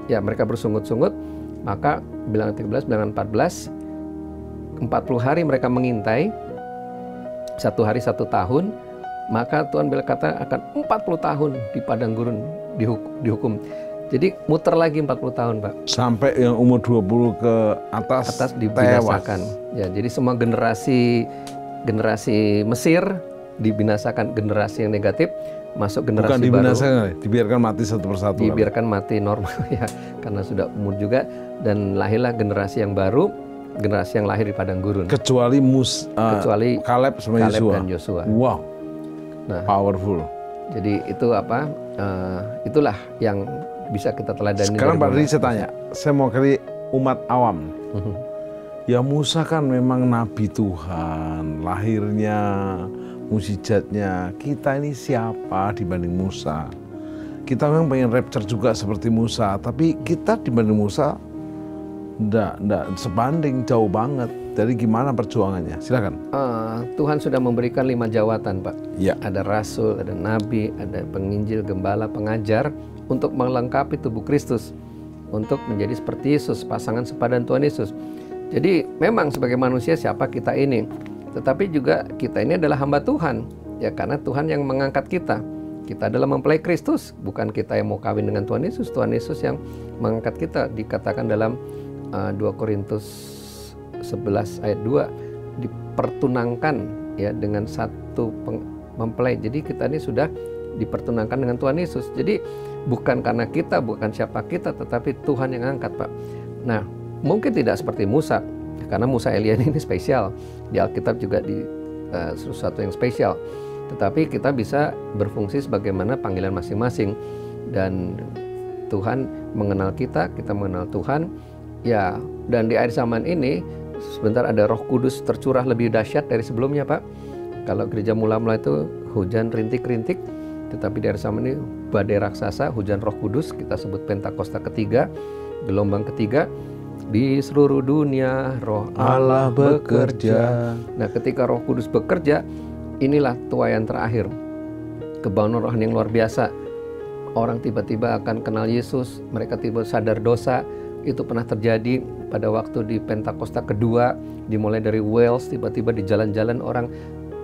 ya mereka bersungut-sungut, maka bilangan 13, bilangan 14, 40 hari mereka mengintai, 1 hari 1 tahun, maka Tuhan berkata akan 40 tahun di padang gurun dihukum. Jadi muter lagi 40 tahun Pak.
Sampai yang umur 20 ke atas
dibinasakan. Ya, jadi semua generasi Mesir dibinasakan, generasi yang negatif masuk generasi
bukan dibinasakan, baru. Dibiarkan mati satu persatu.
Dibiarkan mati normal ya, karena sudah umur juga, dan lahirlah generasi yang baru, generasi yang lahir di padang gurun.
Kecuali Kaleb sama
Yosua.
Wow. Nah, powerful.
Jadi itu apa? Itulah yang bisa kita teladani.
Sekarang Pak Dri saya tanya, saya mau kali umat awam. Ya Musa kan memang nabi Tuhan, lahirnya, mukjizatnya. Kita ini siapa dibanding Musa? Kita memang pengen rapture juga seperti Musa, tapi kita dibanding Musa enggak sebanding, jauh banget. Jadi gimana perjuangannya? Silakan.
Tuhan sudah memberikan 5 jawatan Pak.
Ya.
Ada rasul, ada nabi, ada penginjil, gembala, pengajar, untuk melengkapi tubuh Kristus, untuk menjadi seperti Yesus, pasangan sepadan Tuhan Yesus. Jadi memang sebagai manusia siapa kita ini, tetapi juga kita ini adalah hamba Tuhan, ya karena Tuhan yang mengangkat kita. Kita adalah mempelai Kristus, bukan kita yang mau kawin dengan Tuhan Yesus. Tuhan Yesus yang mengangkat kita. Dikatakan dalam 2 Korintus 11 ayat 2, dipertunangkan ya dengan satu mempelai. Jadi kita ini sudah dipertunangkan dengan Tuhan Yesus. Jadi bukan karena kita, bukan siapa kita, tetapi Tuhan yang angkat Pak. Nah mungkin tidak seperti Musa, karena Musa Elia ini spesial. Di Alkitab juga di sesuatu yang spesial. Tetapi kita bisa berfungsi sebagaimana panggilan masing-masing. Dan Tuhan mengenal kita mengenal Tuhan. Ya, dan di akhir zaman ini sebentar ada Roh Kudus tercurah lebih dahsyat dari sebelumnya Pak. Kalau gereja mula-mula itu hujan rintik-rintik, tetapi di akhir zaman ini badai raksasa, hujan Roh Kudus, kita sebut Pentakosta ketiga, gelombang ketiga. Di seluruh dunia Roh Allah bekerja. Nah ketika Roh Kudus bekerja, inilah tuaian terakhir, kebauan rohani yang luar biasa. Orang tiba-tiba akan kenal Yesus, mereka tiba sadar dosa. Itu pernah terjadi pada waktu di Pentakosta kedua, dimulai dari Wales, tiba-tiba di jalan-jalan orang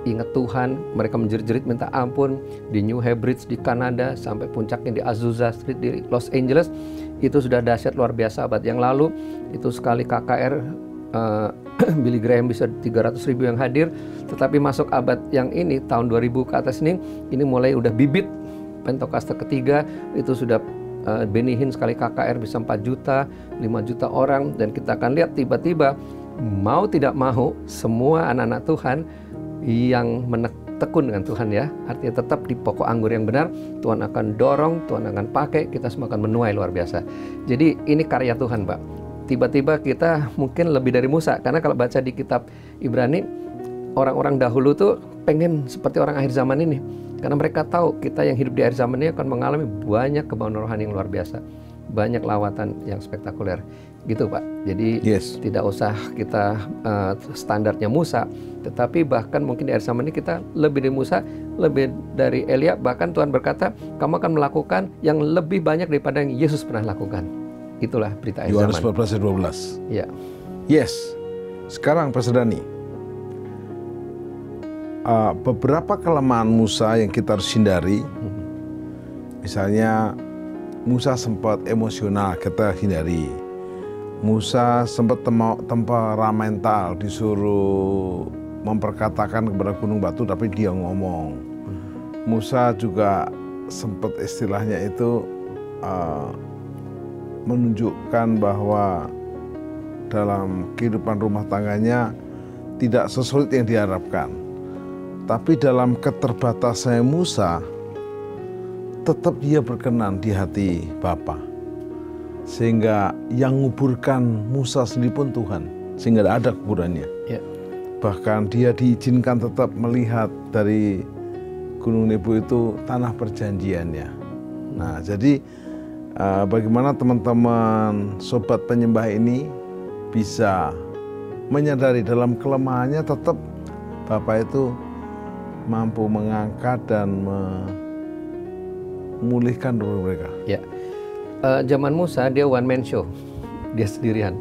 ingat Tuhan, mereka menjerit-jerit minta ampun. Di New Hebrides di Kanada, sampai puncaknya di Azusa Street di Los Angeles, itu sudah dahsyat luar biasa. Abad yang lalu itu sekali KKR Billy Graham bisa 300.000 yang hadir. Tetapi masuk abad yang ini, tahun 2000 ke atas ini mulai udah bibit Pentakosta ketiga, itu sudah Benny Hinn sekali KKR bisa 4 juta, 5 juta orang. Dan kita akan lihat tiba-tiba mau tidak mau semua anak-anak Tuhan yang tekun dengan Tuhan ya, artinya tetap di pokok anggur yang benar, Tuhan akan dorong, Tuhan akan pakai, kita semua akan menuai luar biasa. Jadi ini karya Tuhan Pak. Tiba-tiba kita mungkin lebih dari Musa, karena kalau baca di kitab Ibrani, orang-orang dahulu tuh pengen seperti orang akhir zaman ini, karena mereka tahu kita yang hidup di akhir zaman ini akan mengalami banyak kebauan rohani yang luar biasa. banyak lawatan yang spektakuler. Gitu Pak. Jadi tidak usah kita standarnya Musa, tetapi bahkan mungkin di akhir zaman ini kita lebih dari Musa, lebih dari Elia, bahkan Tuhan berkata, kamu akan melakukan yang lebih banyak daripada yang Yesus pernah lakukan. Itulah berita akhir zaman.
Yohanes 14 ayat 12.
Ya.
Yes. Sekarang Pastor Dhani, beberapa kelemahan Musa yang kita harus hindari. Misalnya Musa sempat emosional, kita hindari. Musa sempat temperamental, disuruh memperkatakan kepada gunung batu, tapi dia ngomong. Musa juga sempat istilahnya itu menunjukkan bahwa dalam kehidupan rumah tangganya tidak sesulit yang diharapkan. Tapi dalam keterbatasan Musa, tetap dia berkenan di hati Bapa. Sehingga yang nguburkan Musa sendiri pun Tuhan, sehingga tidak ada kuburannya.
Ya.
Bahkan dia diizinkan tetap melihat dari Gunung Nebo itu tanah perjanjiannya. Nah, jadi bagaimana teman-teman sobat penyembah ini bisa menyadari dalam kelemahannya tetap Bapa itu mampu mengangkat dan memulihkan roh mereka.
Ya. Zaman Musa dia one man show, dia sendirian.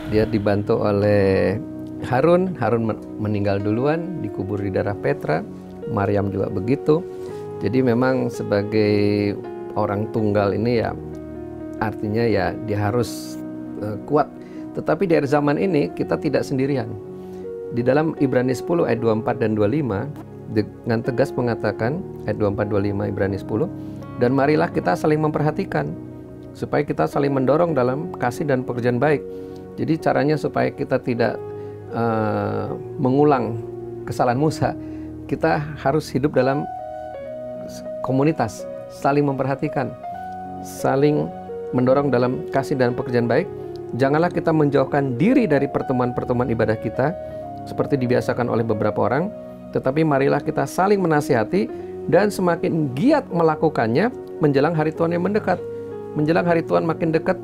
Dia dibantu oleh Harun. Harun meninggal duluan, dikubur di darah Petra. Maryam juga begitu. Jadi memang sebagai orang tunggal ini ya artinya ya dia harus kuat. Tetapi di akhir zaman ini kita tidak sendirian. Di dalam Ibrani 10 ayat 24 dan 25 dengan tegas mengatakan, ayat 24-25 Ibrani 10, dan marilah kita saling memperhatikan supaya kita saling mendorong dalam kasih dan pekerjaan baik. Jadi caranya supaya kita tidak mengulang kesalahan Musa, kita harus hidup dalam komunitas, saling memperhatikan, saling mendorong dalam kasih dan pekerjaan baik. Janganlah kita menjauhkan diri dari pertemuan-pertemuan ibadah kita seperti dibiasakan oleh beberapa orang, tetapi marilah kita saling menasihati dan semakin giat melakukannya menjelang hari Tuhan yang mendekat. Menjelang hari Tuhan makin dekat,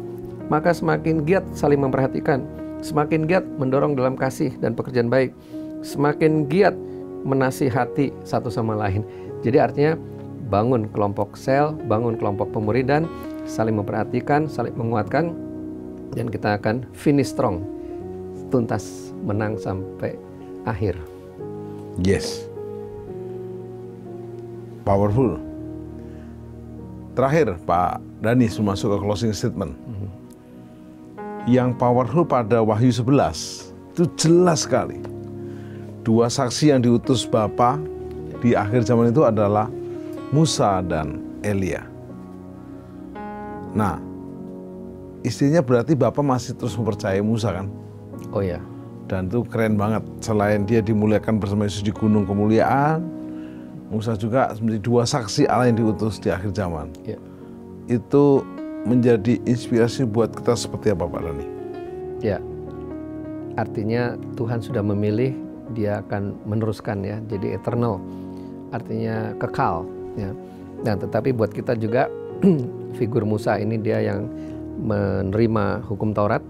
maka semakin giat saling memperhatikan, semakin giat mendorong dalam kasih dan pekerjaan baik, semakin giat menasihati satu sama lain. Jadi artinya bangun kelompok sel, bangun kelompok pemuridan, saling memperhatikan, saling menguatkan, dan kita akan finish strong, tuntas, menang sampai akhir.
Yes. Powerful. Terakhir Pak Dhani masuk ke closing statement. Yang powerful pada Wahyu 11 itu jelas sekali. Dua saksi yang diutus Bapa di akhir zaman itu adalah Musa dan Elia. Nah, istrinya berarti Bapa masih terus mempercayai Musa kan?
Oh ya.
Dan itu keren banget. Selain dia dimuliakan bersama Yesus di gunung kemuliaan, Musa juga menjadi dua saksi Allah yang diutus di akhir zaman.
Ya.
Itu menjadi inspirasi buat kita seperti apa Pak Dhani?
Ya, artinya Tuhan sudah memilih, dia akan meneruskan ya, jadi eternal, artinya kekal ya. Nah, tetapi buat kita juga figur Musa ini dia yang menerima hukum Taurat,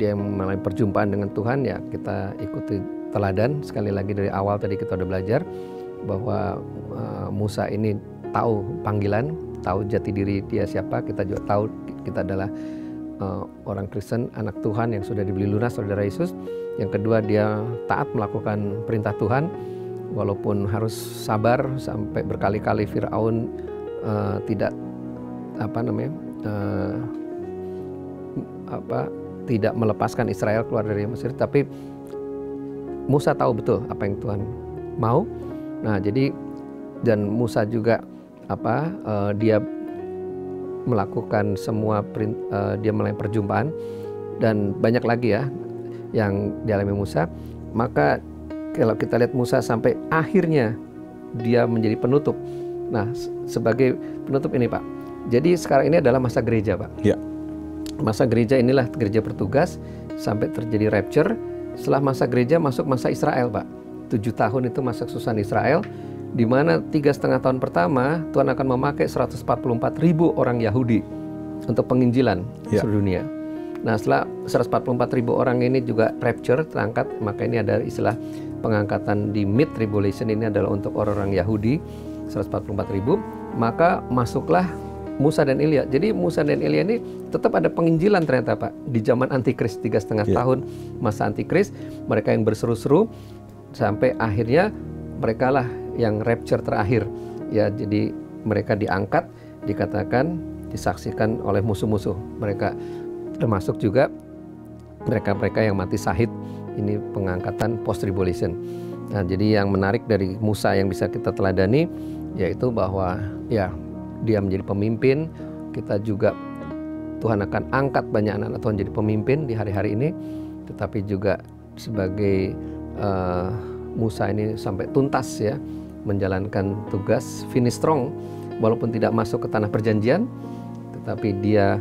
dia yang melalui perjumpaan dengan Tuhan ya, kita ikuti teladan. Sekali lagi dari awal tadi kita udah belajar bahwa Musa ini tahu panggilan, tahu jati diri dia siapa. Kita juga tahu kita adalah orang Kristen, anak Tuhan yang sudah dibeli lunas oleh darah Yesus. Yang kedua, dia taat melakukan perintah Tuhan walaupun harus sabar sampai berkali-kali Firaun tidak tidak melepaskan Israel keluar dari Mesir, tapi Musa tahu betul apa yang Tuhan mau. Nah, jadi dan Musa juga dia melakukan semua dia melalui perjumpaan dan banyak lagi ya yang dialami Musa. Maka kalau kita lihat Musa sampai akhirnya dia menjadi penutup. Nah, sebagai penutup ini Pak, jadi sekarang ini adalah masa gereja Pak.
Ya.
Masa gereja inilah gereja bertugas sampai terjadi rapture. Setelah masa gereja masuk masa Israel Pak. 7 tahun itu masa kesusahan Israel, di mana 3,5 tahun pertama Tuhan akan memakai 144.000 orang Yahudi untuk penginjilan
Ya.
seluruh dunia. Nah, setelah 144.000 orang ini juga rapture, terangkat, maka ini ada istilah pengangkatan di mid tribulation, ini adalah untuk orang-orang Yahudi 144.000. Maka masuklah Musa dan Elia. Jadi Musa dan Elia ini tetap ada penginjilan ternyata Pak. Di zaman Antikris 3,5 tahun masa Antikris, mereka yang berseru-seru sampai akhirnya mereka lah yang rapture terakhir. Ya, jadi mereka diangkat, dikatakan, disaksikan oleh musuh-musuh mereka, termasuk juga mereka-mereka yang mati syahid. Ini pengangkatan post tribulation. Nah, jadi yang menarik dari Musa yang bisa kita teladani yaitu bahwa ya dia menjadi pemimpin. Kita juga Tuhan akan angkat banyak anak-anak Tuhan jadi pemimpin di hari-hari ini. Tetapi juga sebagai Musa ini sampai tuntas ya menjalankan tugas, finish strong, walaupun tidak masuk ke tanah perjanjian, tetapi dia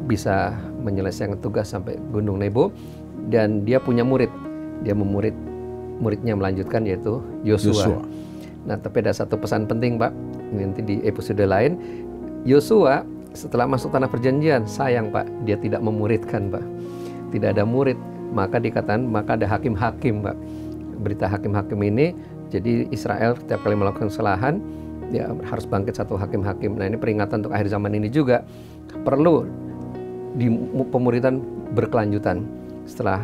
bisa menyelesaikan tugas sampai Gunung Nebo. Dan dia punya murid, dia muridnya melanjutkan yaitu Yosua. Nah, tapi ada satu pesan penting Pak, nanti di episode lain. Yosua setelah masuk tanah perjanjian, sayang Pak, dia tidak memuridkan Pak. Tidak ada murid, maka dikatakan, maka ada hakim-hakim Pak. Berita hakim-hakim ini, jadi Israel setiap kali melakukan kesalahan, ya harus bangkit satu hakim-hakim. Nah, ini peringatan untuk akhir zaman ini juga, perlu di pemuridan berkelanjutan. Setelah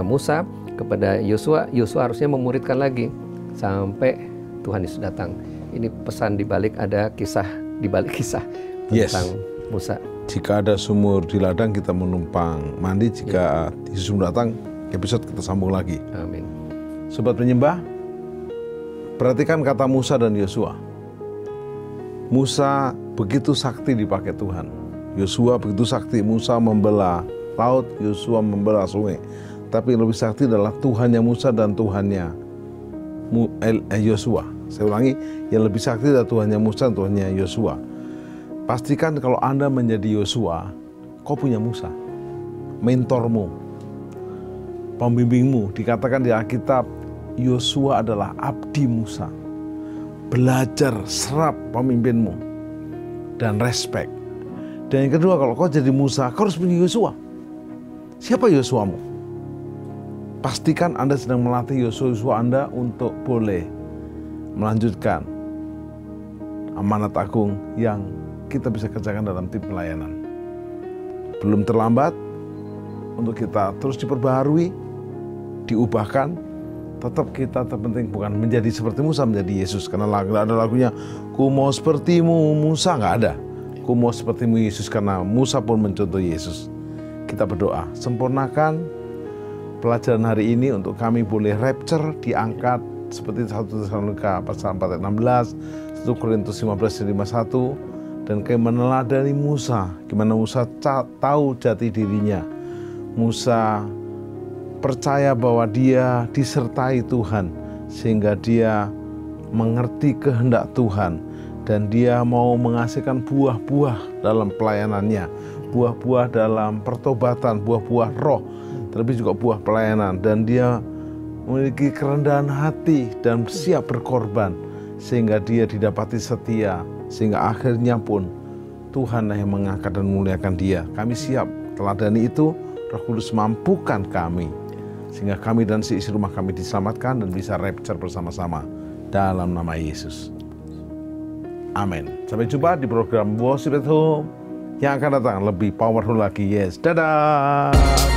Musa kepada Yosua, Yosua harusnya memuridkan lagi sampai Tuhan Yesus datang. Ini pesan dibalik, ada kisah dibalik kisah tentang Musa.
Jika ada sumur di ladang, kita menumpang mandi. Jika Yesus datang, episode kita sambung lagi.
Amin.
Sobat penyembah, perhatikan kata Musa dan Yosua. Musa begitu sakti dipakai Tuhan. Yosua begitu sakti. Musa membelah laut, Yosua membelah sungai. Tapi yang lebih sakti adalah Tuhannya Musa dan Tuhannya Yosua. Saya ulangi, yang lebih sakti adalah Tuhannya Musa dan Tuhannya Yosua. Pastikan kalau Anda menjadi Yosua, kau punya Musa, mentormu, pembimbingmu. Dikatakan di Alkitab, Yosua adalah abdi Musa. Belajar, serap pemimpinmu, dan respect. Dan yang kedua, kalau kau jadi Musa, kau harus punya Yosua. Siapa Yosuamu? Pastikan Anda sedang melatih Yosua Anda untuk boleh melanjutkan amanat agung yang kita bisa kerjakan dalam tim pelayanan. Belum terlambat untuk kita terus diperbaharui, diubahkan. Tetap kita terpenting bukan menjadi seperti Musa, menjadi Yesus. Karena ada lagunya, ku mau sepertimu Musa, nggak ada. Ku mau sepertimu Yesus, karena Musa pun mencontoh Yesus. Kita berdoa, sempurnakan pelajaran hari ini untuk kami boleh rapture, diangkat seperti 1 Tesalonika pasal 4 ayat 16, 1 Korintus 15 ayat 51, dan kami meneladani Musa, gimana Musa tahu jati dirinya. Musa percaya bahwa dia disertai Tuhan, sehingga dia mengerti kehendak Tuhan, dan dia mau menghasilkan buah-buah dalam pelayanannya, buah-buah dalam pertobatan, buah-buah roh, terlebih juga buah pelayanan. Dan dia memiliki kerendahan hati dan siap berkorban, sehingga dia didapati setia, sehingga akhirnya pun Tuhan yang mengangkat dan memuliakan dia. Kami siap teladani itu. Roh Kudus mampukan kami, sehingga kami dan seisi rumah kami diselamatkan dan bisa rapture bersama-sama dalam nama Yesus. Amin. Sampai jumpa di program Worship at Home yang akan datang lebih powerful lagi. Yes, dadah.